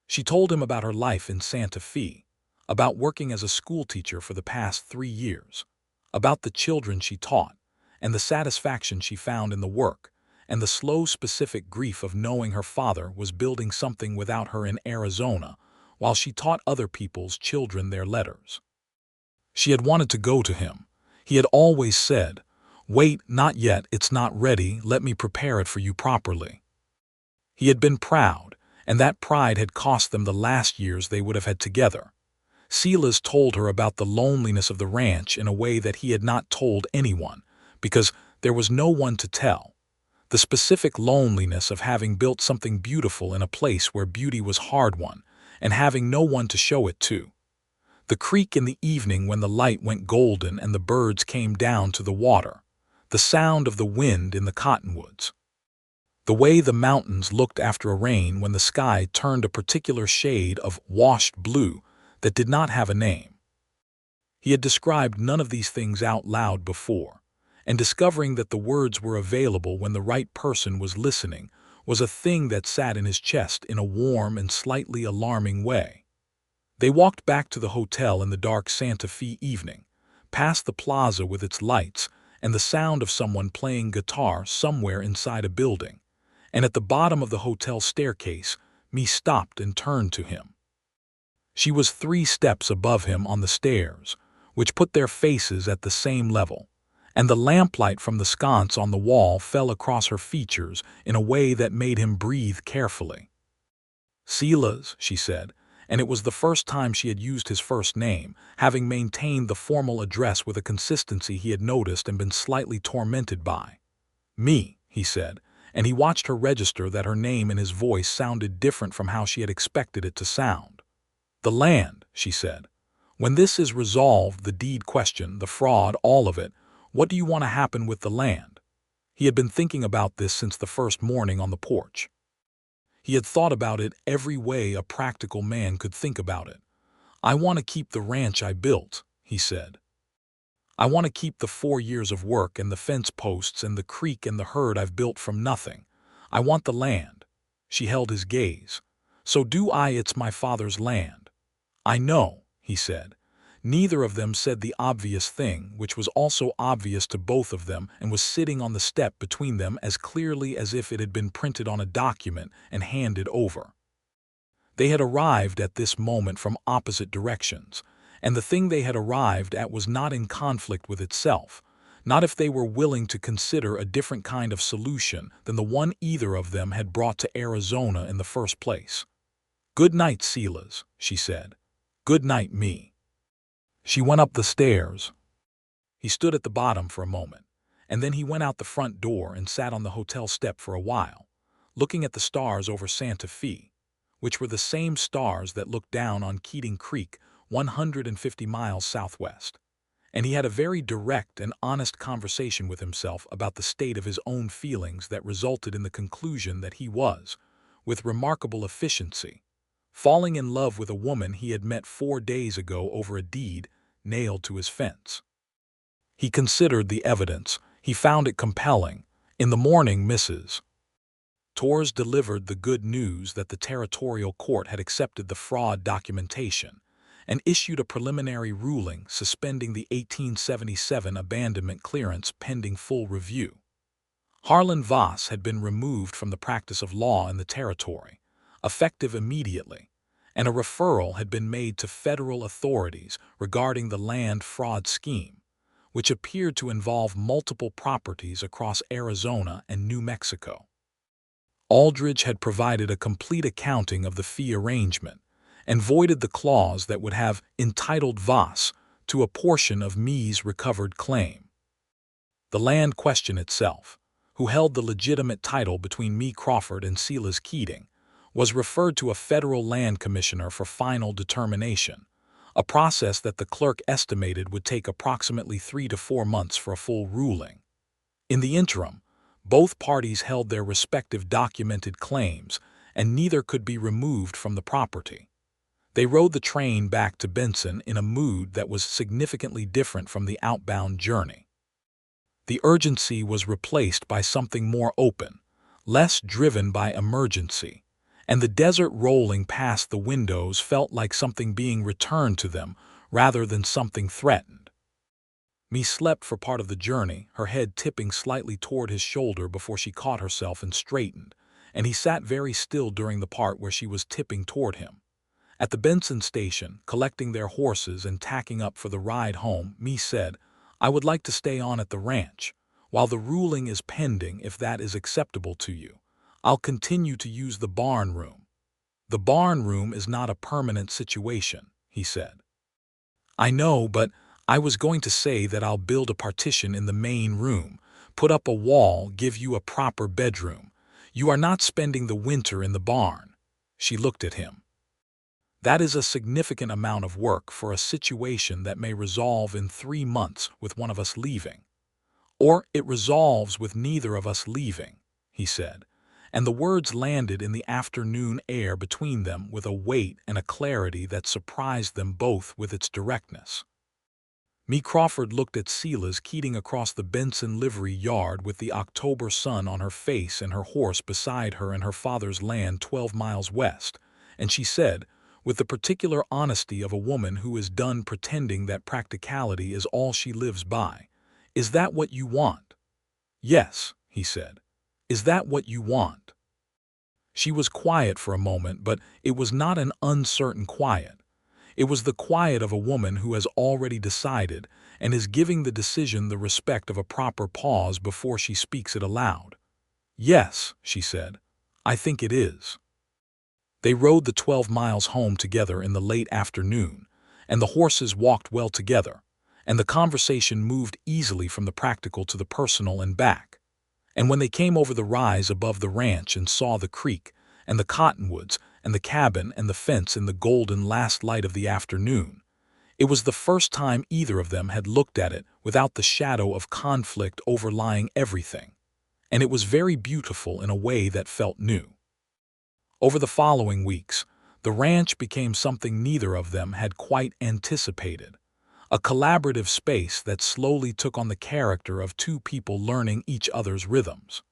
She told him about her life in Santa Fe, about working as a schoolteacher for the past 3 years, about the children she taught, and the satisfaction she found in the work, and the slow specific grief of knowing her father was building something without her in Arizona, while she taught other people's children their letters. She had wanted to go to him. He had always said, "Wait, not yet, it's not ready, let me prepare it for you properly." He had been proud, and that pride had cost them the last years they would have had together. Silas told her about the loneliness of the ranch in a way that he had not told anyone, because there was no one to tell. The specific loneliness of having built something beautiful in a place where beauty was hard-won, and having no one to show it to. The creek in the evening when the light went golden and the birds came down to the water. The sound of the wind in the cottonwoods. The way the mountains looked after a rain when the sky turned a particular shade of washed blue that did not have a name. He had described none of these things out loud before, and discovering that the words were available when the right person was listening was a thing that sat in his chest in a warm and slightly alarming way. They walked back to the hotel in the dark Santa Fe evening, past the plaza with its lights and the sound of someone playing guitar somewhere inside a building, and at the bottom of the hotel staircase, Mae stopped and turned to him. She was 3 steps above him on the stairs, which put their faces at the same level, and the lamplight from the sconce on the wall fell across her features in a way that made him breathe carefully. "Silas," she said, and it was the first time she had used his first name, having maintained the formal address with a consistency he had noticed and been slightly tormented by. "Me," he said, and he watched her register that her name and his voice sounded different from how she had expected it to sound. "The land," she said. "When this is resolved, the deed question, the fraud, all of it, what do you want to happen with the land?" He had been thinking about this since the first morning on the porch. He had thought about it every way a practical man could think about it. "I want to keep the ranch I built," he said. "I want to keep the 4 years of work and the fence posts and the creek and the herd I've built from nothing. I want the land." She held his gaze. "So do I, it's my father's land." "I know," he said. Neither of them said the obvious thing, which was also obvious to both of them and was sitting on the step between them as clearly as if it had been printed on a document and handed over. They had arrived at this moment from opposite directions, and the thing they had arrived at was not in conflict with itself, not if they were willing to consider a different kind of solution than the one either of them had brought to Arizona in the first place. "Good night, Silas," she said. "Good night, Mae." She went up the stairs. He stood at the bottom for a moment, and then he went out the front door and sat on the hotel step for a while, looking at the stars over Santa Fe, which were the same stars that looked down on Keating Creek 150 miles southwest. And he had a very direct and honest conversation with himself about the state of his own feelings that resulted in the conclusion that he was, with remarkable efficiency, falling in love with a woman he had met 4 days ago over a deed nailed to his fence. He considered the evidence. He found it compelling. In the morning, Mrs. Torres delivered the good news that the territorial court had accepted the fraud documentation and issued a preliminary ruling suspending the 1877 abandonment clearance pending full review. Harlan Voss had been removed from the practice of law in the territory, effective immediately, and a referral had been made to federal authorities regarding the land fraud scheme, which appeared to involve multiple properties across Arizona and New Mexico. Aldridge had provided a complete accounting of the fee arrangement and voided the clause that would have entitled Voss to a portion of Mae's recovered claim. The land question itself, who held the legitimate title between Mae Crawford and Silas Keating, was referred to a federal land commissioner for final determination, a process that the clerk estimated would take approximately 3 to 4 months for a full ruling. In the interim, both parties held their respective documented claims, and neither could be removed from the property. They rode the train back to Benson in a mood that was significantly different from the outbound journey. The urgency was replaced by something more open, less driven by emergency, and the desert rolling past the windows felt like something being returned to them rather than something threatened. Mae slept for part of the journey, her head tipping slightly toward his shoulder before she caught herself and straightened, and he sat very still during the part where she was tipping toward him. At the Benson station, collecting their horses and tacking up for the ride home, Mae said, "I would like to stay on at the ranch. While the ruling is pending, if that is acceptable to you, I'll continue to use the barn room." "The barn room is not a permanent situation," he said. "I know, but I was going to say that I'll build a partition in the main room, put up a wall, give you a proper bedroom. You are not spending the winter in the barn." She looked at him. "That is a significant amount of work for a situation that may resolve in 3 months with one of us leaving. Or it resolves with neither of us leaving," he said, and the words landed in the afternoon air between them with a weight and a clarity that surprised them both with its directness. Mae Crawford looked at Silas Keating across the Benson livery yard with the October sun on her face and her horse beside her in her father's land 12 miles west, and she said, with the particular honesty of a woman who is done pretending that practicality is all she lives by, "Is that what you want?" "Yes," he said. "Is that what you want?" She was quiet for a moment, but it was not an uncertain quiet. It was the quiet of a woman who has already decided and is giving the decision the respect of a proper pause before she speaks it aloud. "Yes," she said, "I think it is." They rode the 12 miles home together in the late afternoon, and the horses walked well together, and the conversation moved easily from the practical to the personal and back. And when they came over the rise above the ranch and saw the creek, and the cottonwoods, and the cabin and the fence in the golden last light of the afternoon, it was the first time either of them had looked at it without the shadow of conflict overlying everything, and it was very beautiful in a way that felt new. Over the following weeks, the ranch became something neither of them had quite anticipated, a collaborative space that slowly took on the character of two people learning each other's rhythms.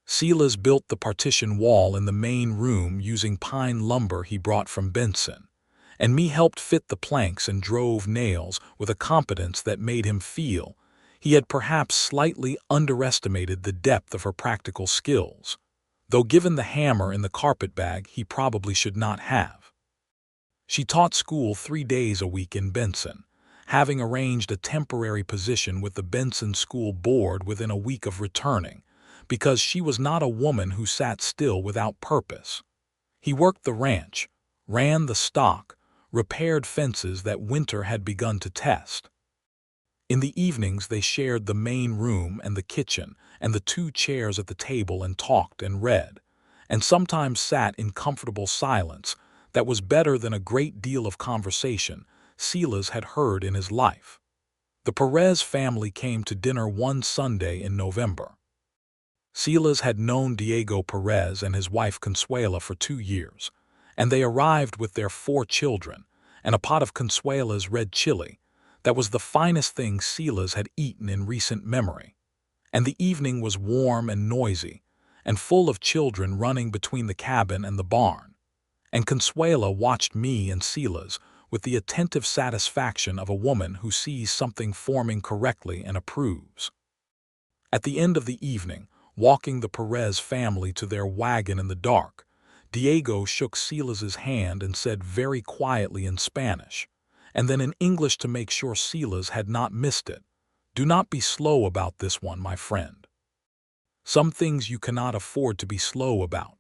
Silas built the partition wall in the main room using pine lumber he brought from Benson, and Mae helped fit the planks and drove nails with a competence that made him feel he had perhaps slightly underestimated the depth of her practical skills, though given the hammer in the carpetbag he probably should not have. She taught school 3 days a week in Benson, having arranged a temporary position with the Benson School Board within a week of returning, because she was not a woman who sat still without purpose. He worked the ranch, ran the stock, repaired fences that winter had begun to test. In the evenings they shared the main room and the kitchen and the 2 chairs at the table and talked and read, and sometimes sat in comfortable silence that was better than a great deal of conversation Silas had heard in his life. The Perez family came to dinner one Sunday in November. Silas had known Diego Perez and his wife Consuela for 2 years, and they arrived with their 4 children and a pot of Consuela's red chili that was the finest thing Silas had eaten in recent memory. And the evening was warm and noisy, and full of children running between the cabin and the barn. And Consuela watched me and Silas with the attentive satisfaction of a woman who sees something forming correctly and approves. At the end of the evening, walking the Perez family to their wagon in the dark. Diego shook Silas's hand and said very quietly in Spanish, and then in English to make sure Silas had not missed it, "Do not be slow about this one, my friend. Some things you cannot afford to be slow about."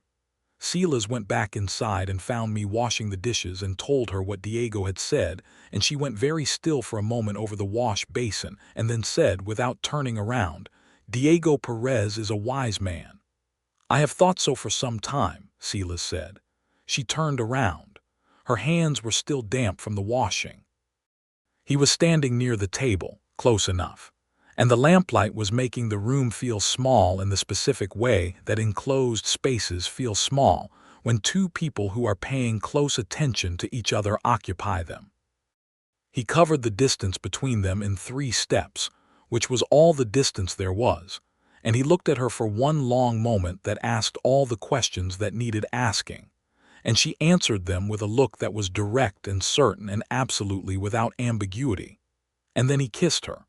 Silas went back inside and found me washing the dishes and told her what Diego had said, and she went very still for a moment over the wash basin and then said, without turning around, "Diego Perez is a wise man." "I have thought so for some time," Silas said. She turned around. Her hands were still damp from the washing. He was standing near the table, close enough, and the lamplight was making the room feel small in the specific way that enclosed spaces feel small when two people who are paying close attention to each other occupy them. He covered the distance between them in 3 steps, which was all the distance there was, and he looked at her for one long moment that asked all the questions that needed asking, and she answered them with a look that was direct and certain and absolutely without ambiguity. And then he kissed her,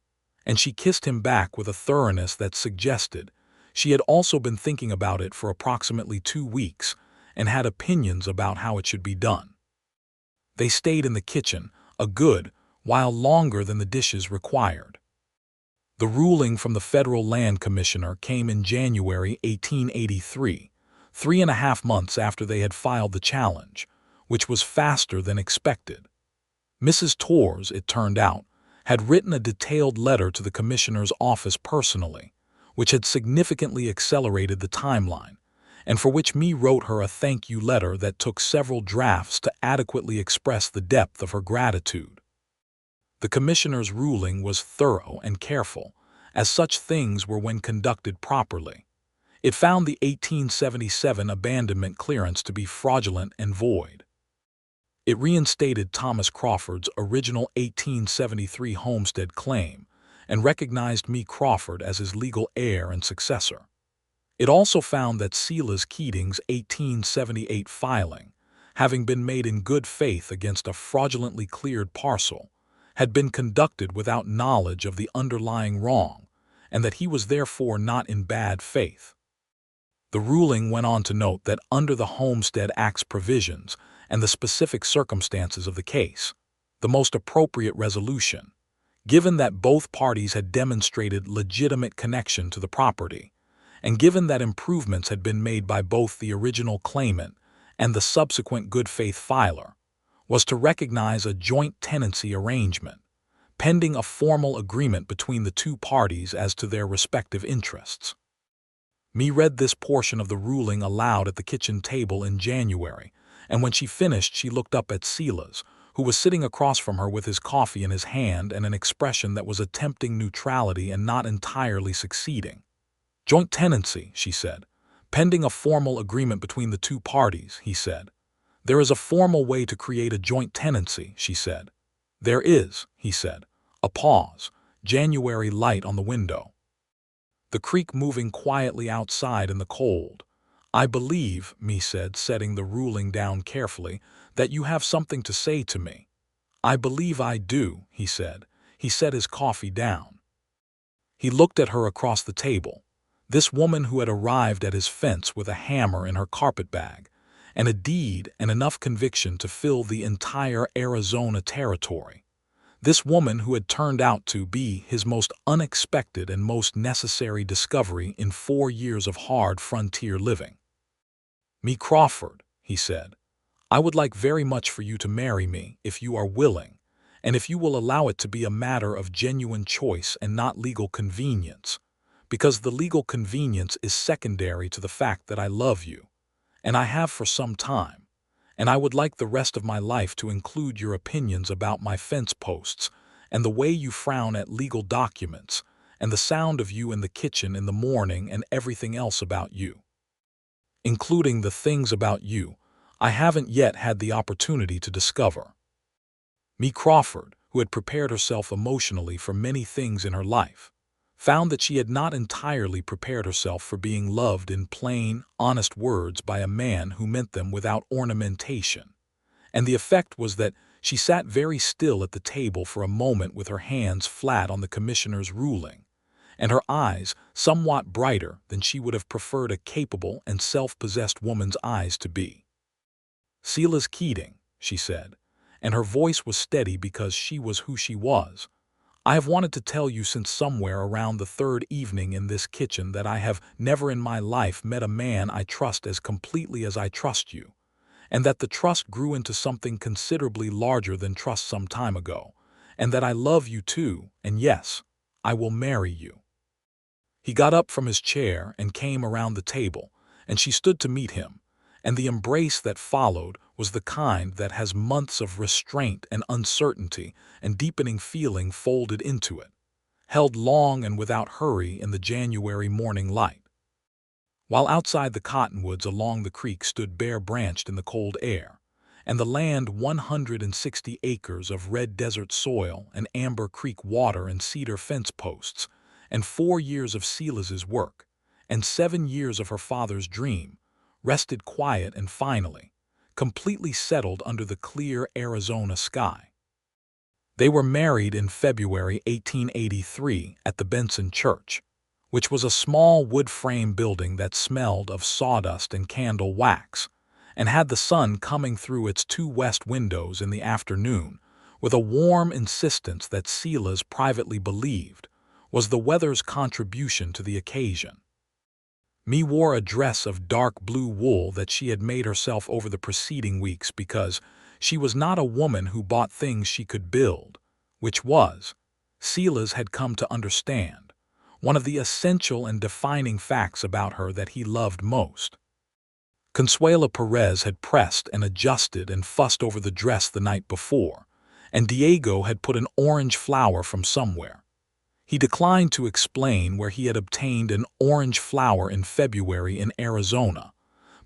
and she kissed him back with a thoroughness that suggested she had also been thinking about it for approximately 2 weeks and had opinions about how it should be done. They stayed in the kitchen a good while longer than the dishes required. The ruling from the Federal Land Commissioner came in January 1883, 3.5 months after they had filed the challenge, which was faster than expected. Mrs. Torres, it turned out, had written a detailed letter to the commissioner's office personally, which had significantly accelerated the timeline, and for which Mae wrote her a thank you letter that took several drafts to adequately express the depth of her gratitude. The commissioner's ruling was thorough and careful, as such things were when conducted properly. It found the 1877 abandonment clearance to be fraudulent and void. It reinstated Thomas Crawford's original 1873 homestead claim and recognized Mae Crawford as his legal heir and successor. It also found that Silas Keating's 1878 filing, having been made in good faith against a fraudulently cleared parcel, had been conducted without knowledge of the underlying wrong, and that he was therefore not in bad faith. The ruling went on to note that under the Homestead Act's provisions and the specific circumstances of the case, the most appropriate resolution, given that both parties had demonstrated legitimate connection to the property, and given that improvements had been made by both the original claimant and the subsequent good faith filer, was to recognize a joint tenancy arrangement, pending a formal agreement between the two parties as to their respective interests. Mae read this portion of the ruling aloud at the kitchen table in January, and when she finished she looked up at Silas, who was sitting across from her with his coffee in his hand and an expression that was attempting neutrality and not entirely succeeding. "Joint tenancy," she said. "Pending a formal agreement between the two parties," he said. "There is a formal way to create a joint tenancy," she said. "There is," he said. A pause. January light on the window. The creek moving quietly outside in the cold. "I believe," Mae said, setting the ruling down carefully, "that you have something to say to me." "I believe I do," he said. He set his coffee down. He looked at her across the table, this woman who had arrived at his fence with a hammer in her carpetbag, and a deed and enough conviction to fill the entire Arizona territory. This woman who had turned out to be his most unexpected and most necessary discovery in 4 years of hard frontier living. "Mae Crawford," he said, "I would like very much for you to marry me if you are willing, and if you will allow it to be a matter of genuine choice and not legal convenience, because the legal convenience is secondary to the fact that I love you, and I have for some time, and I would like the rest of my life to include your opinions about my fence posts and the way you frown at legal documents and the sound of you in the kitchen in the morning and everything else about you. Including the things about you I haven't yet had the opportunity to discover." Mae Crawford, who had prepared herself emotionally for many things in her life, found that she had not entirely prepared herself for being loved in plain, honest words by a man who meant them without ornamentation, and the effect was that she sat very still at the table for a moment with her hands flat on the commissioner's ruling, and her eyes somewhat brighter than she would have preferred a capable and self-possessed woman's eyes to be. "Silas Keating," she said, and her voice was steady because she was who she was. "I have wanted to tell you since somewhere around the third evening in this kitchen that I have never in my life met a man I trust as completely as I trust you, and that the trust grew into something considerably larger than trust some time ago, and that I love you too, and yes, I will marry you." He got up from his chair and came around the table, and she stood to meet him, and the embrace that followed was the kind that has months of restraint and uncertainty and deepening feeling folded into it, held long and without hurry in the January morning light. While outside the cottonwoods along the creek stood bare-branched in the cold air, and the land 160 acres of red desert soil and amber creek water and cedar fence posts, and 4 years of Silas's work, and 7 years of her father's dream, rested quiet and finally, completely settled under the clear Arizona sky. They were married in February 1883 at the Benson Church, which was a small wood-frame building that smelled of sawdust and candle wax, and had the sun coming through its 2 west windows in the afternoon with a warm insistence that Silas privately believed was the weather's contribution to the occasion. Mae wore a dress of dark blue wool that she had made herself over the preceding weeks because she was not a woman who bought things she could build, which was, Silas had come to understand, one of the essential and defining facts about her that he loved most. Consuela Perez had pressed and adjusted and fussed over the dress the night before, and Diego had put an orange flower from somewhere. He declined to explain where he had obtained an orange flower in February in Arizona,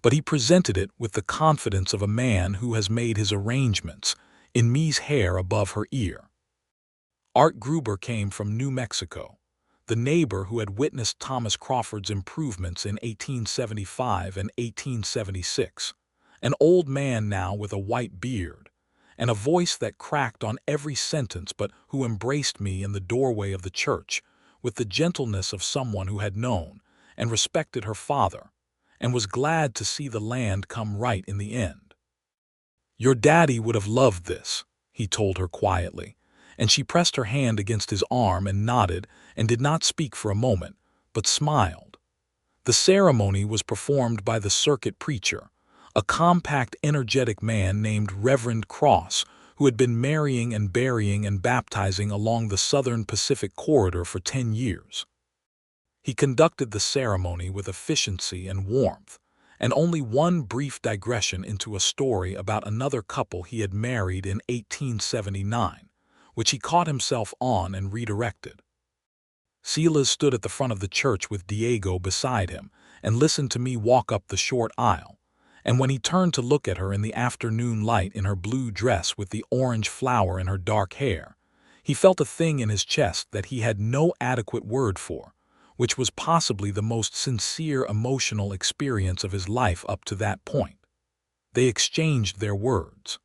but he presented it with the confidence of a man who has made his arrangements, in Mae's hair above her ear. Art Gruber came from New Mexico, the neighbor who had witnessed Thomas Crawford's improvements in 1875 and 1876, an old man now with a white beard, and a voice that cracked on every sentence but who embraced me in the doorway of the church with the gentleness of someone who had known and respected her father, and was glad to see the land come right in the end. "Your daddy would have loved this," he told her quietly, and she pressed her hand against his arm and nodded and did not speak for a moment, but smiled. The ceremony was performed by the circuit preacher, a compact, energetic man named Reverend Cross, who had been marrying and burying and baptizing along the Southern Pacific Corridor for 10 years. He conducted the ceremony with efficiency and warmth, and only one brief digression into a story about another couple he had married in 1879, which he caught himself on and redirected. Silas stood at the front of the church with Diego beside him and listened to me walk up the short aisle, and when he turned to look at her in the afternoon light in her blue dress with the orange flower in her dark hair, he felt a thing in his chest that he had no adequate word for, which was possibly the most sincere emotional experience of his life up to that point. They exchanged their words.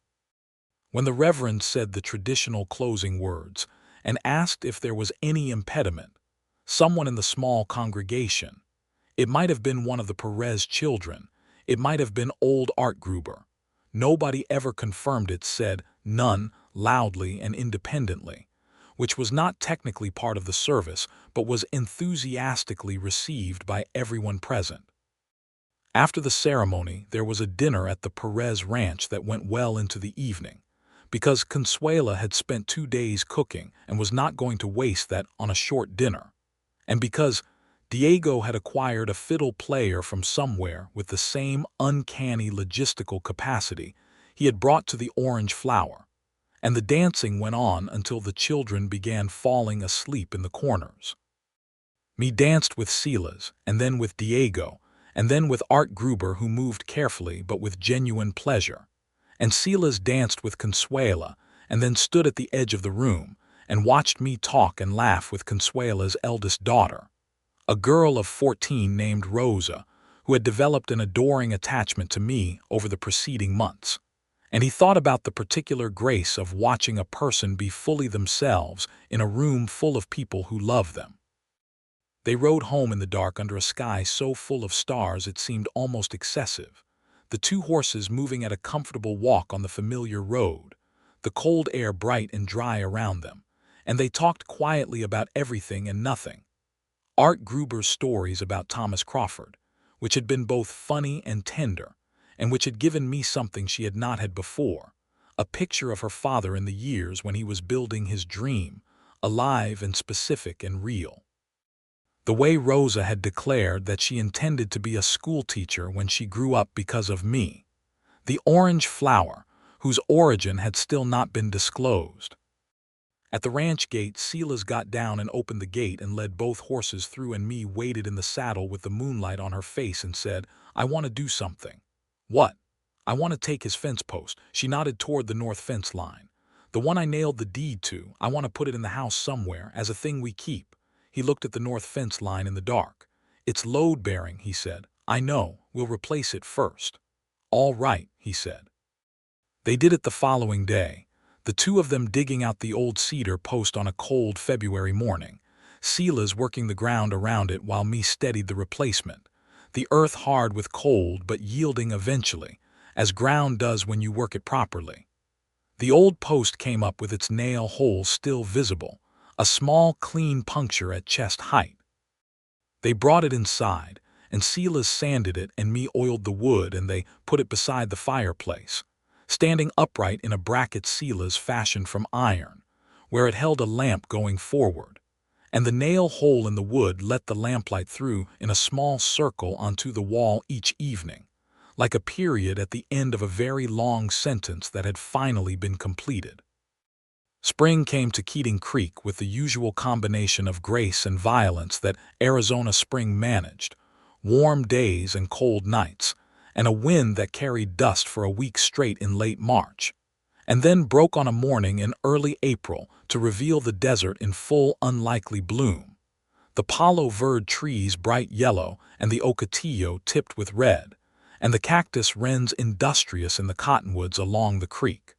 When the Reverend said the traditional closing words and asked if there was any impediment, someone in the small congregation, it might have been one of the Perez children, it might have been old Art Gruber, nobody ever confirmed it, said none loudly and independently, which was not technically part of the service but was enthusiastically received by everyone present. After the ceremony, there was a dinner at the Perez ranch that went well into the evening, because Consuela had spent 2 days cooking and was not going to waste that on a short dinner, and because Diego had acquired a fiddle player from somewhere with the same uncanny logistical capacity he had brought to the orange flower, and the dancing went on until the children began falling asleep in the corners. Me danced with Silas, and then with Diego, and then with Art Gruber, who moved carefully but with genuine pleasure, and Silas danced with Consuela, and then stood at the edge of the room and watched me talk and laugh with Consuela's eldest daughter, a girl of 14 named Rosa, who had developed an adoring attachment to me over the preceding months, and he thought about the particular grace of watching a person be fully themselves in a room full of people who love them. They rode home in the dark under a sky so full of stars it seemed almost excessive, the two horses moving at a comfortable walk on the familiar road, the cold air bright and dry around them, and they talked quietly about everything and nothing. Art Gruber's stories about Thomas Crawford, which had been both funny and tender, and which had given me something she had not had before, a picture of her father in the years when he was building his dream, alive and specific and real. The way Rosa had declared that she intended to be a schoolteacher when she grew up because of me. The orange flower, whose origin had still not been disclosed. At the ranch gate, Silas got down and opened the gate and led both horses through, and me waited in the saddle with the moonlight on her face and said, "I want to do something." "What?" "I want to take his fence post." She nodded toward the north fence line. "The one I nailed the deed to. I want to put it in the house somewhere, as a thing we keep." He looked at the north fence line in the dark. "It's load-bearing," he said. "I know. We'll replace it first." "All right," he said. They did it the following day, the two of them digging out the old cedar post on a cold February morning, Silas working the ground around it while me steadied the replacement, the earth hard with cold but yielding eventually, as ground does when you work it properly. The old post came up with its nail hole still visible, a small clean puncture at chest height. They brought it inside, and Silas sanded it and me oiled the wood, and they put it beside the fireplace, standing upright in a bracket Silas fashioned from iron, where it held a lamp going forward, and the nail hole in the wood let the lamplight through in a small circle onto the wall each evening, like a period at the end of a very long sentence that had finally been completed. Spring came to Keating Creek with the usual combination of grace and violence that Arizona spring managed, warm days and cold nights, and a wind that carried dust for a week straight in late March, and then broke on a morning in early April to reveal the desert in full unlikely bloom, the palo verde trees bright yellow and the ocotillo tipped with red, and the cactus wrens industrious in the cottonwoods along the creek.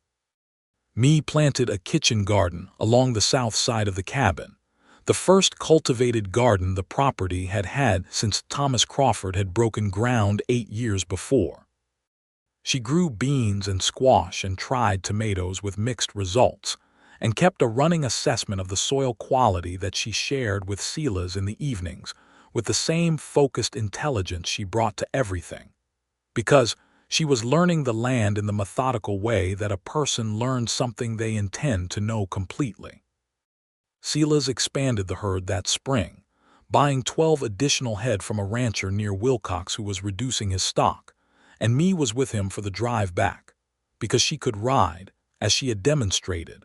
Me planted a kitchen garden along the south side of the cabin, the first cultivated garden the property had had since Thomas Crawford had broken ground 8 years before. She grew beans and squash and tried tomatoes with mixed results, and kept a running assessment of the soil quality that she shared with Silas in the evenings, with the same focused intelligence she brought to everything. Because she was learning the land in the methodical way that a person learns something they intend to know completely. Silas expanded the herd that spring, buying 12 additional head from a rancher near Wilcox who was reducing his stock, and me was with him for the drive back, because she could ride, as she had demonstrated,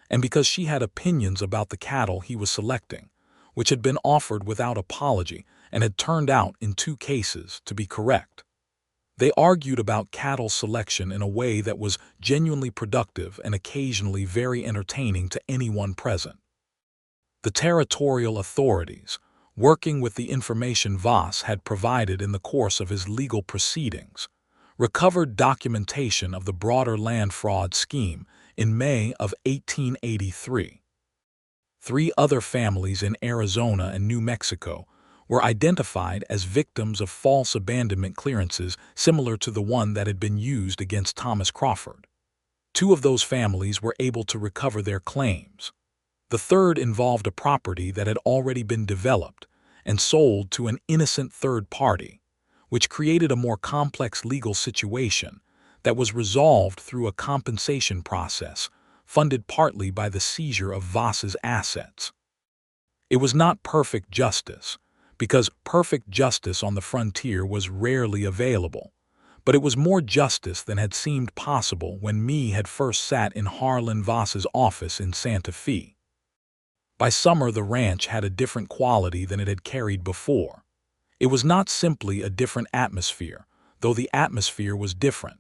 and because she had opinions about the cattle he was selecting, which had been offered without apology and had turned out in 2 cases to be correct. They argued about cattle selection in a way that was genuinely productive and occasionally very entertaining to anyone present. The territorial authorities, working with the information Voss had provided in the course of his legal proceedings, recovered documentation of the broader land fraud scheme in May of 1883. 3 other families in Arizona and New Mexico were identified as victims of false abandonment clearances similar to the one that had been used against Thomas Crawford. 2 of those families were able to recover their claims. The third involved a property that had already been developed and sold to an innocent third party, which created a more complex legal situation that was resolved through a compensation process funded partly by the seizure of Voss's assets. It was not perfect justice, because perfect justice on the frontier was rarely available, but it was more justice than had seemed possible when me had first sat in Harlan Voss's office in Santa Fe. By summer the ranch had a different quality than it had carried before. It was not simply a different atmosphere, though the atmosphere was different.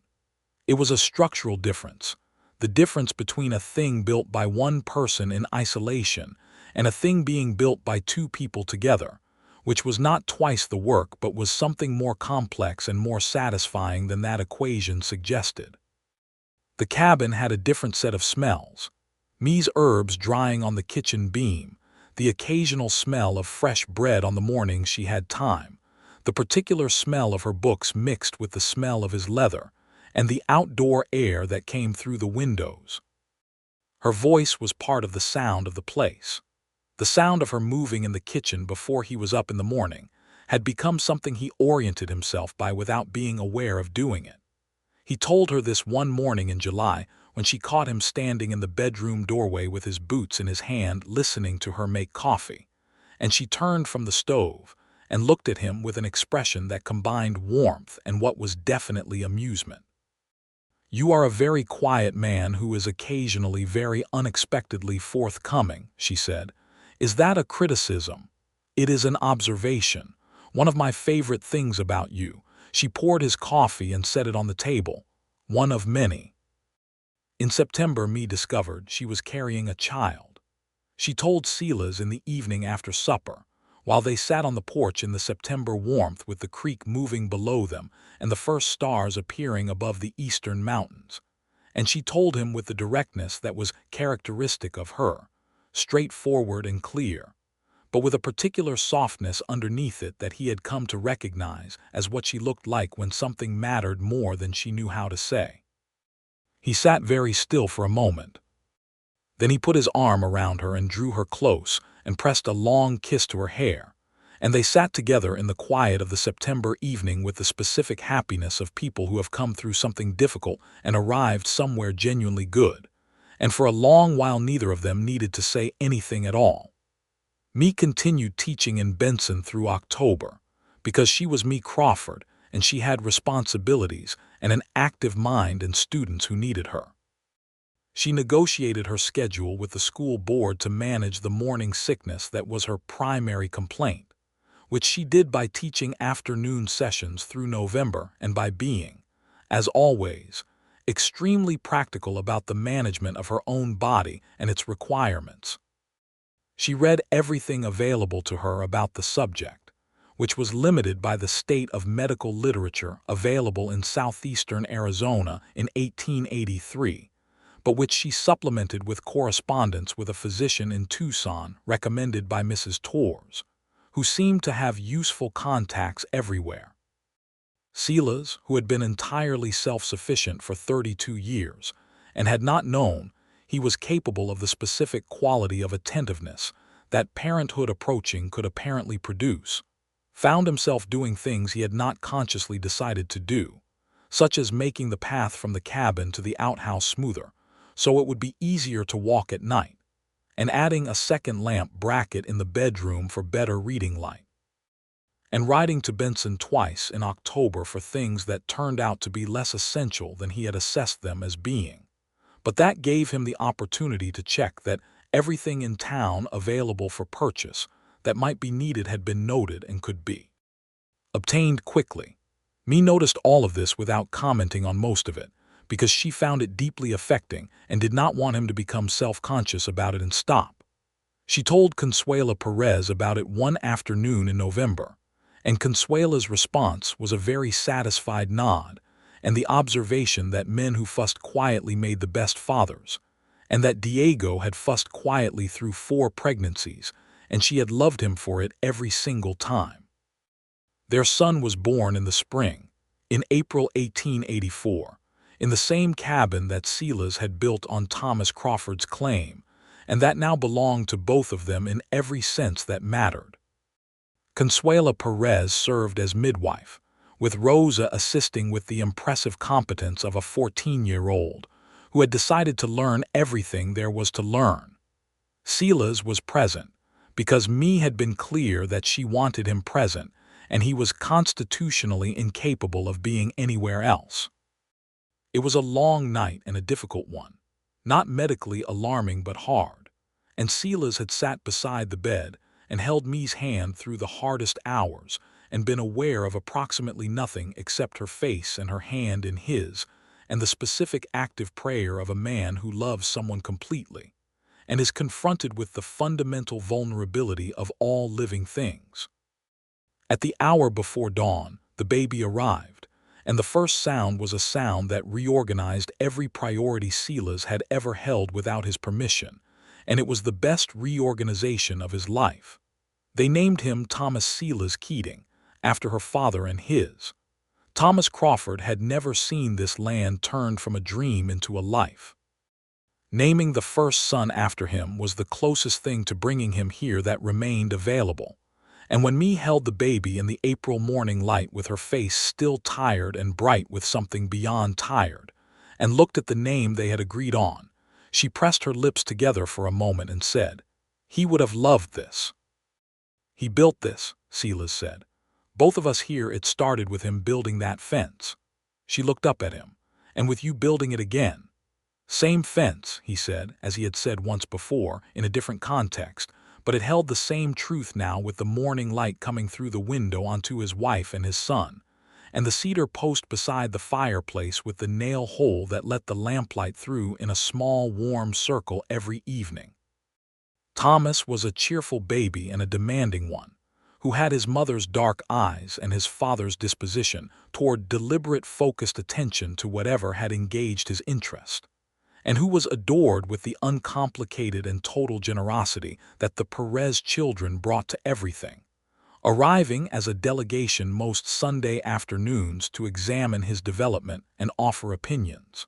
It was a structural difference, the difference between a thing built by one person in isolation and a thing being built by 2 people together, which was not twice the work but was something more complex and more satisfying than that equation suggested. The cabin had a different set of smells. Me's herbs drying on the kitchen beam, the occasional smell of fresh bread on the mornings she had time, the particular smell of her books mixed with the smell of his leather, and the outdoor air that came through the windows. Her voice was part of the sound of the place. The sound of her moving in the kitchen before he was up in the morning had become something he oriented himself by without being aware of doing it. He told her this one morning in July when she caught him standing in the bedroom doorway with his boots in his hand listening to her make coffee, and she turned from the stove and looked at him with an expression that combined warmth and what was definitely amusement. "You are a very quiet man who is occasionally very unexpectedly forthcoming," she said. "Is that a criticism?" "It is an observation. One of my favorite things about you." She poured his coffee and set it on the table. "One of many." In September, Mae discovered she was carrying a child. She told Silas in the evening after supper, while they sat on the porch in the September warmth with the creek moving below them and the first stars appearing above the eastern mountains. And she told him with the directness that was characteristic of her, straightforward and clear, but with a particular softness underneath it that he had come to recognize as what she looked like when something mattered more than she knew how to say. He sat very still for a moment. Then he put his arm around her and drew her close and pressed a long kiss to her hair, and they sat together in the quiet of the September evening with the specific happiness of people who have come through something difficult and arrived somewhere genuinely good, and for a long while neither of them needed to say anything at all. Mae continued teaching in Benson through October, because she was Mae Crawford and she had responsibilities and an active mind and students who needed her. She negotiated her schedule with the school board to manage the morning sickness that was her primary complaint, which she did by teaching afternoon sessions through November and by being, as always, extremely practical about the management of her own body and its requirements. She read everything available to her about the subject, which was limited by the state of medical literature available in southeastern Arizona in 1883, but which she supplemented with correspondence with a physician in Tucson recommended by Mrs. Torres, who seemed to have useful contacts everywhere. Silas, who had been entirely self-sufficient for 32 years and had not known he was capable of the specific quality of attentiveness that parenthood approaching could apparently produce, found himself doing things he had not consciously decided to do, such as making the path from the cabin to the outhouse smoother, so it would be easier to walk at night, and adding a second lamp bracket in the bedroom for better reading light, and riding to Benson twice in October for things that turned out to be less essential than he had assessed them as being. But that gave him the opportunity to check that everything in town available for purchase that might be needed had been noted and could be obtained quickly. Mae noticed all of this without commenting on most of it, because she found it deeply affecting and did not want him to become self-conscious about it and stop. She told Consuela Perez about it one afternoon in November, and Consuela's response was a very satisfied nod and the observation that men who fussed quietly made the best fathers, and that Diego had fussed quietly through 4 pregnancies, and she had loved him for it every single time. Their son was born in the spring, in April 1884, in the same cabin that Silas had built on Thomas Crawford's claim, and that now belonged to both of them in every sense that mattered. Consuela Perez served as midwife, with Rosa assisting with the impressive competence of a 14-year-old who had decided to learn everything there was to learn. Silas was present, because Mae had been clear that she wanted him present, and he was constitutionally incapable of being anywhere else. It was a long night and a difficult one, not medically alarming but hard, and Silas had sat beside the bed and held Mae's hand through the hardest hours and been aware of approximately nothing except her face and her hand in his, and the specific active prayer of a man who loves someone completely and is confronted with the fundamental vulnerability of all living things. At the hour before dawn, the baby arrived, and the first sound was a sound that reorganized every priority Silas had ever held without his permission, and it was the best reorganization of his life. They named him Thomas Silas Keating, after her father and his. Thomas Crawford had never seen this land turned from a dream into a life. Naming the first son after him was the closest thing to bringing him here that remained available. And when Mae held the baby in the April morning light with her face still tired and bright with something beyond tired, and looked at the name they had agreed on, she pressed her lips together for a moment and said, "He would have loved this." "He built this," Silas said. "Both of us here it started with him building that fence." She looked up at him. "And with you building it again." "Same fence," he said, as he had said once before, in a different context, but it held the same truth now with the morning light coming through the window onto his wife and his son, and the cedar post beside the fireplace with the nail hole that let the lamplight through in a small warm circle every evening. Thomas was a cheerful baby and a demanding one, who had his mother's dark eyes and his father's disposition toward deliberate focused attention to whatever had engaged his interest, and who was adored with the uncomplicated and total generosity that the Perez children brought to everything, arriving as a delegation most Sunday afternoons to examine his development and offer opinions.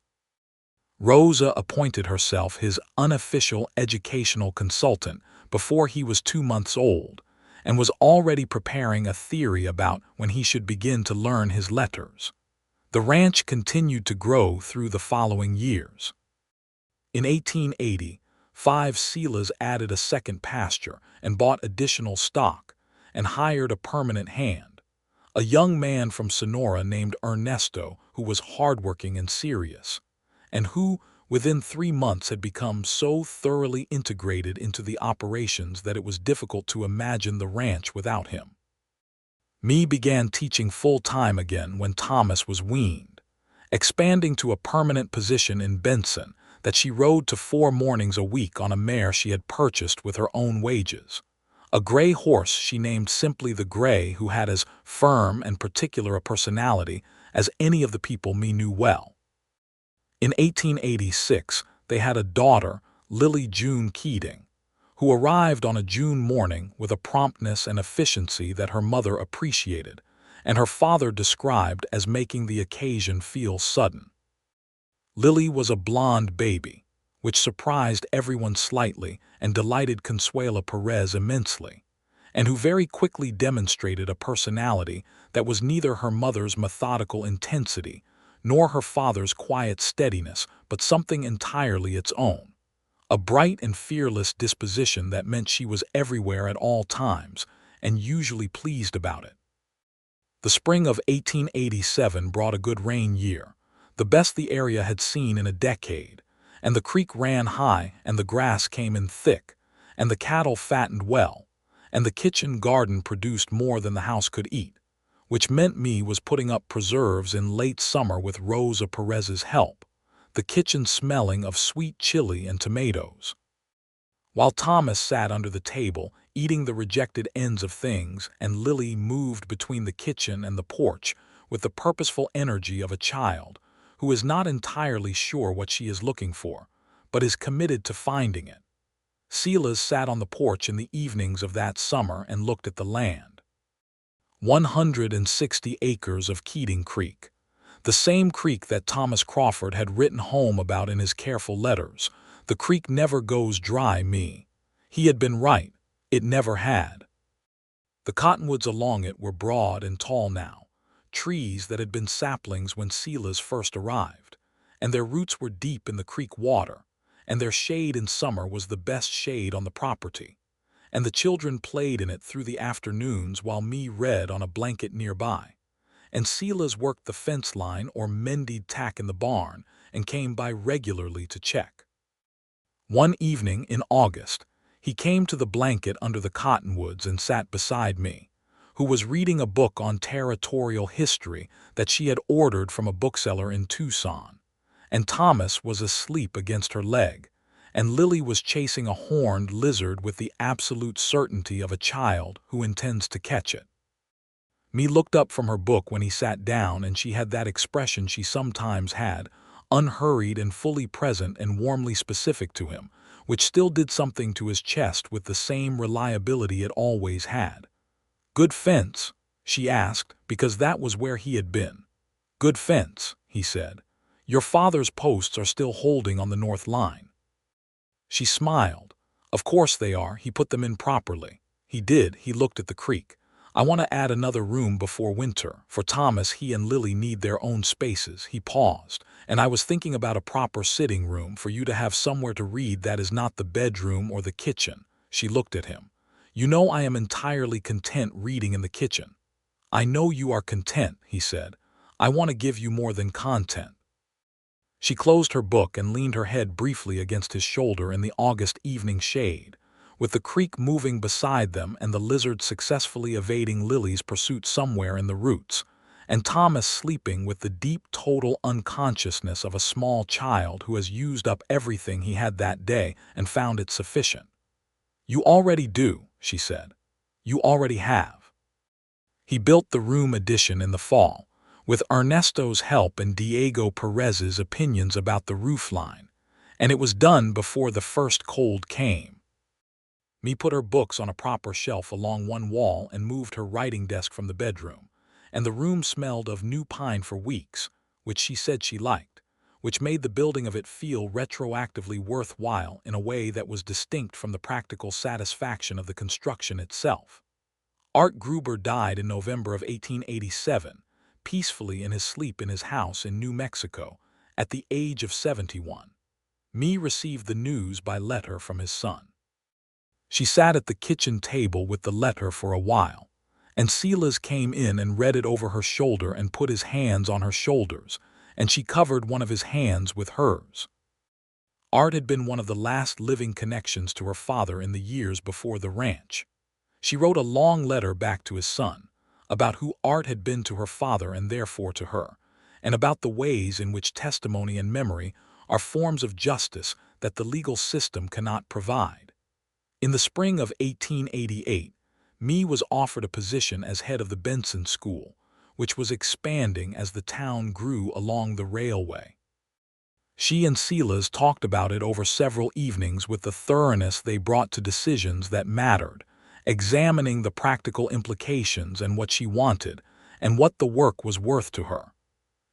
Rosa appointed herself his unofficial educational consultant before he was 2 months old, and was already preparing a theory about when he should begin to learn his letters. The ranch continued to grow through the following years. In 1885, Silas added a second pasture and bought additional stock, and hired a permanent hand, a young man from Sonora named Ernesto, who was hardworking and serious, and who, within 3 months, had become so thoroughly integrated into the operations that it was difficult to imagine the ranch without him. Mae began teaching full-time again when Thomas was weaned, expanding to a permanent position in Benson that she rode to 4 mornings a week on a mare she had purchased with her own wages, a gray horse she named simply the Gray, who had as firm and particular a personality as any of the people Mae knew well. In 1886, they had a daughter, Lily June Keating, who arrived on a June morning with a promptness and efficiency that her mother appreciated, and her father described as making the occasion feel sudden. Lily was a blonde baby, which surprised everyone slightly and delighted Consuela Perez immensely, and who very quickly demonstrated a personality that was neither her mother's methodical intensity nor her father's quiet steadiness, but something entirely its own, a bright and fearless disposition that meant she was everywhere at all times and usually pleased about it. The spring of 1887 brought a good rain year, the best the area had seen in a decade, and the creek ran high and the grass came in thick, and the cattle fattened well, and the kitchen garden produced more than the house could eat, which meant Mae was putting up preserves in late summer with Rosa Perez's help, the kitchen smelling of sweet chili and tomatoes. While Thomas sat under the table, eating the rejected ends of things, and Lily moved between the kitchen and the porch with the purposeful energy of a child who is not entirely sure what she is looking for, but is committed to finding it. Silas sat on the porch in the evenings of that summer and looked at the land. 160 acres of Keating Creek, the same creek that Thomas Crawford had written home about in his careful letters. The creek never goes dry, Mae. He had been right, it never had. The cottonwoods along it were broad and tall now, trees that had been saplings when Silas first arrived, and their roots were deep in the creek water, and their shade in summer was the best shade on the property, and the children played in it through the afternoons while Mae read on a blanket nearby, and Silas worked the fence line or mended tack in the barn and came by regularly to check. One evening in August, he came to the blanket under the cottonwoods and sat beside me, who was reading a book on territorial history that she had ordered from a bookseller in Tucson, and Thomas was asleep against her leg, and Lily was chasing a horned lizard with the absolute certainty of a child who intends to catch it. Mae looked up from her book when he sat down, and she had that expression she sometimes had, unhurried and fully present and warmly specific to him, which still did something to his chest with the same reliability it always had. "Good fence?" she asked, because that was where he had been. "Good fence," he said. "Your father's posts are still holding on the north line." She smiled. "Of course they are, he put them in properly." He did, he looked at the creek. "I want to add another room before winter. For Thomas, he and Lily need their own spaces." He paused. "And I was thinking about a proper sitting room for you to have somewhere to read that is not the bedroom or the kitchen." She looked at him. "You know I am entirely content reading in the kitchen." "I know you are content," he said. "I want to give you more than content." She closed her book and leaned her head briefly against his shoulder in the August evening shade, with the creek moving beside them and the lizard successfully evading Lily's pursuit somewhere in the roots, and Thomas sleeping with the deep total unconsciousness of a small child who has used up everything he had that day and found it sufficient. "You already do," she said. "You already have." He built the room addition in the fall, with Ernesto's help and Diego Perez's opinions about the roofline, and it was done before the first cold came. Mae put her books on a proper shelf along one wall and moved her writing desk from the bedroom, and the room smelled of new pine for weeks, which she said she liked, which made the building of it feel retroactively worthwhile in a way that was distinct from the practical satisfaction of the construction itself. Art Gruber died in November of 1887, peacefully in his sleep in his house in New Mexico, at the age of 71. Mae received the news by letter from his son. She sat at the kitchen table with the letter for a while, and Silas came in and read it over her shoulder and put his hands on her shoulders, and she covered one of his hands with hers. Art had been one of the last living connections to her father in the years before the ranch. She wrote a long letter back to his son, about who Art had been to her father and therefore to her, and about the ways in which testimony and memory are forms of justice that the legal system cannot provide. In the spring of 1888, Mae was offered a position as head of the Benson School, which was expanding as the town grew along the railway. She and Silas talked about it over several evenings with the thoroughness they brought to decisions that mattered, examining the practical implications and what she wanted, and what the work was worth to her.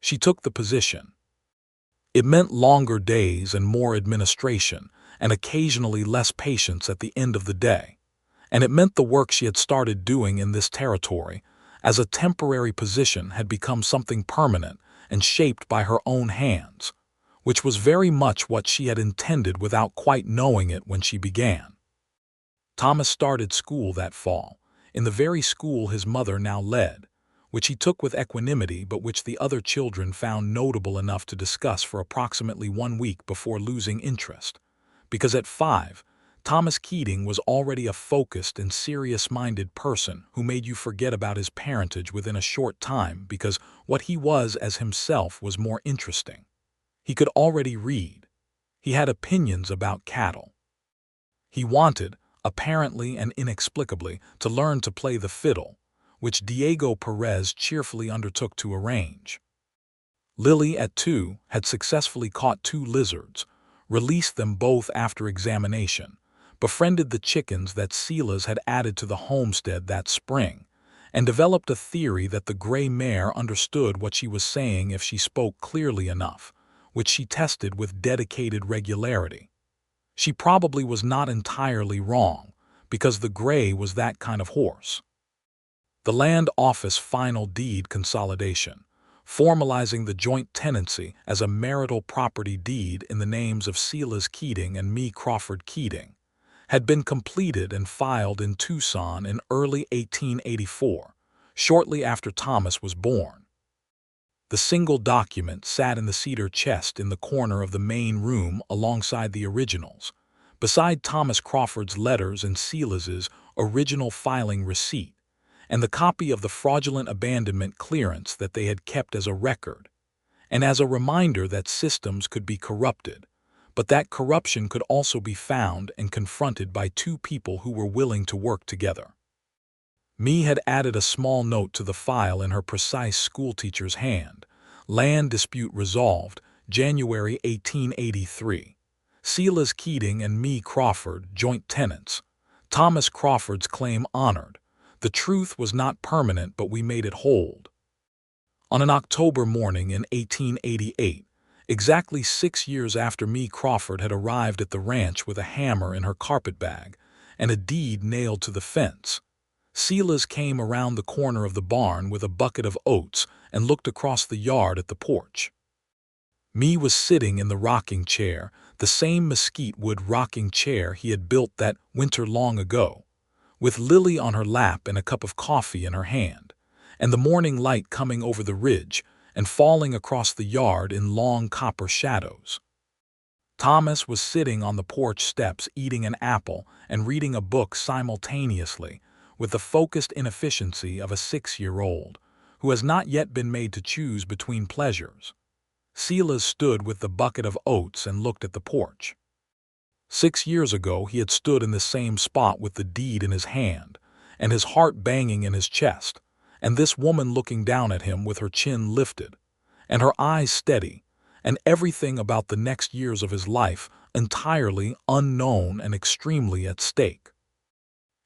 She took the position. It meant longer days and more administration, and occasionally less patience at the end of the day. And it meant the work she had started doing in this territory, as a temporary position, had become something permanent and shaped by her own hands, which was very much what she had intended without quite knowing it when she began. Thomas started school that fall, in the very school his mother now led, which he took with equanimity but which the other children found notable enough to discuss for approximately 1 week before losing interest, because at 5, Thomas Keating was already a focused and serious-minded person who made you forget about his parentage within a short time because what he was as himself was more interesting. He could already read. He had opinions about cattle. He wanted, apparently and inexplicably, to learn to play the fiddle, which Diego Perez cheerfully undertook to arrange. Lily, at 2, had successfully caught 2 lizards, released them both after examination, befriended the chickens that Silas had added to the homestead that spring, and developed a theory that the gray mare understood what she was saying if she spoke clearly enough, which she tested with dedicated regularity. She probably was not entirely wrong, because the gray was that kind of horse. The land office final deed consolidation, formalizing the joint tenancy as a marital property deed in the names of Silas Keating and Mae Crawford Keating, had been completed and filed in Tucson in early 1884, shortly after Thomas was born. The single document sat in the cedar chest in the corner of the main room alongside the originals, beside Thomas Crawford's letters and Silas's original filing receipt, and the copy of the fraudulent abandonment clearance that they had kept as a record, and as a reminder that systems could be corrupted, but that corruption could also be found and confronted by 2 people who were willing to work together. Mae had added a small note to the file in her precise schoolteacher's hand. Land dispute resolved, January 1883. Silas Keating and Mae Crawford, joint tenants. Thomas Crawford's claim honored. The truth was not permanent, but we made it hold. On an October morning in 1888, exactly 6 years after Mae Crawford had arrived at the ranch with a hammer in her carpetbag and a deed nailed to the fence, Silas came around the corner of the barn with a bucket of oats and looked across the yard at the porch. Mae was sitting in the rocking chair, the same mesquite wood rocking chair he had built that winter long ago, with Lily on her lap and a cup of coffee in her hand, and the morning light coming over the ridge and falling across the yard in long copper shadows. Thomas was sitting on the porch steps eating an apple and reading a book simultaneously with the focused inefficiency of a 6-year-old who has not yet been made to choose between pleasures. Silas stood with the bucket of oats and looked at the porch. 6 years ago he had stood in the same spot with the deed in his hand and his heart banging in his chest, and this woman looking down at him with her chin lifted and her eyes steady, and everything about the next years of his life entirely unknown and extremely at stake.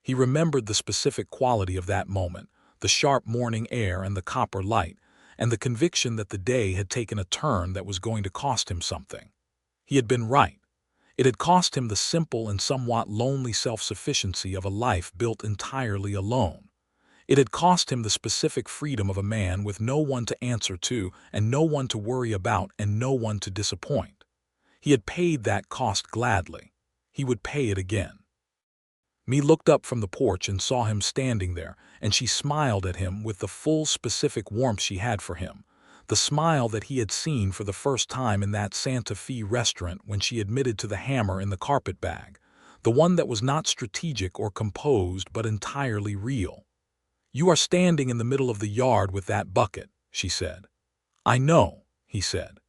He remembered the specific quality of that moment, the sharp morning air and the copper light, and the conviction that the day had taken a turn that was going to cost him something. He had been right. It had cost him the simple and somewhat lonely self-sufficiency of a life built entirely alone. It had cost him the specific freedom of a man with no one to answer to and no one to worry about and no one to disappoint. He had paid that cost gladly. He would pay it again. Mae looked up from the porch and saw him standing there, and she smiled at him with the full specific warmth she had for him, the smile that he had seen for the first time in that Santa Fe restaurant when she admitted to the hammer in the carpetbag, the one that was not strategic or composed but entirely real. "You are standing in the middle of the yard with that bucket," she said. "I know," he said.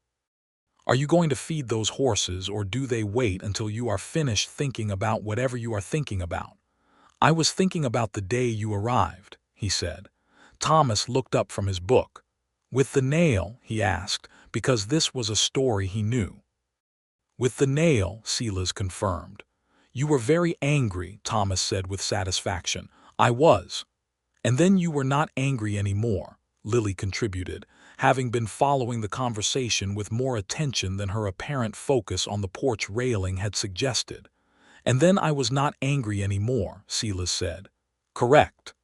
"Are you going to feed those horses, or do they wait until you are finished thinking about whatever you are thinking about?" "I was thinking about the day you arrived," he said. Thomas looked up from his book. "With the nail?" he asked, because this was a story he knew. "With the nail," Silas confirmed. "You were very angry," Thomas said with satisfaction. "I was." "And then you were not angry anymore," Lily contributed, having been following the conversation with more attention than her apparent focus on the porch railing had suggested. "And then I was not angry anymore," Silas said. "Correct."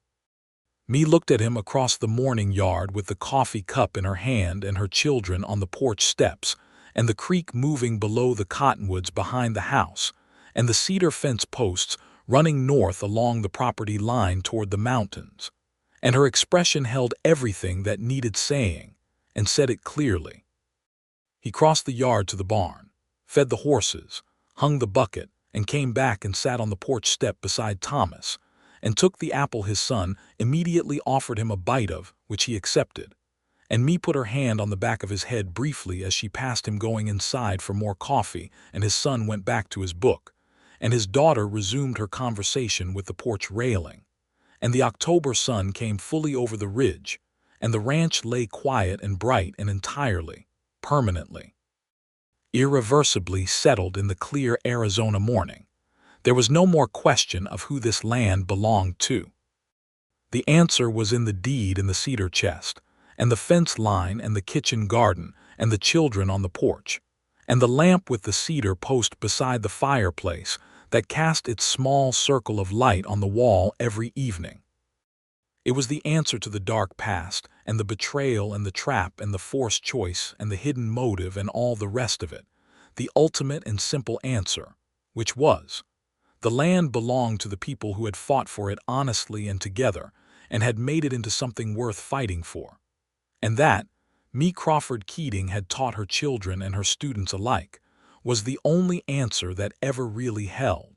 Mae looked at him across the morning yard with the coffee cup in her hand and her children on the porch steps, and the creek moving below the cottonwoods behind the house, and the cedar fence posts running north along the property line toward the mountains. And her expression held everything that needed saying, and said it clearly. He crossed the yard to the barn, fed the horses, hung the bucket, and came back and sat on the porch step beside Thomas, and took the apple his son immediately offered him a bite of, which he accepted. And Mae put her hand on the back of his head briefly as she passed him going inside for more coffee, and his son went back to his book, and his daughter resumed her conversation with the porch railing. And the October sun came fully over the ridge, and the ranch lay quiet and bright and entirely, permanently, irreversibly settled in the clear Arizona morning. There was no more question of who this land belonged to. The answer was in the deed in the cedar chest, and the fence line and the kitchen garden and the children on the porch, and the lamp with the cedar post beside the fireplace that cast its small circle of light on the wall every evening. It was the answer to the dark past and the betrayal and the trap and the forced choice and the hidden motive and all the rest of it, the ultimate and simple answer, which was, the land belonged to the people who had fought for it honestly and together and had made it into something worth fighting for. And that, Mae Crawford Keating had taught her children and her students alike, was the only answer that ever really held.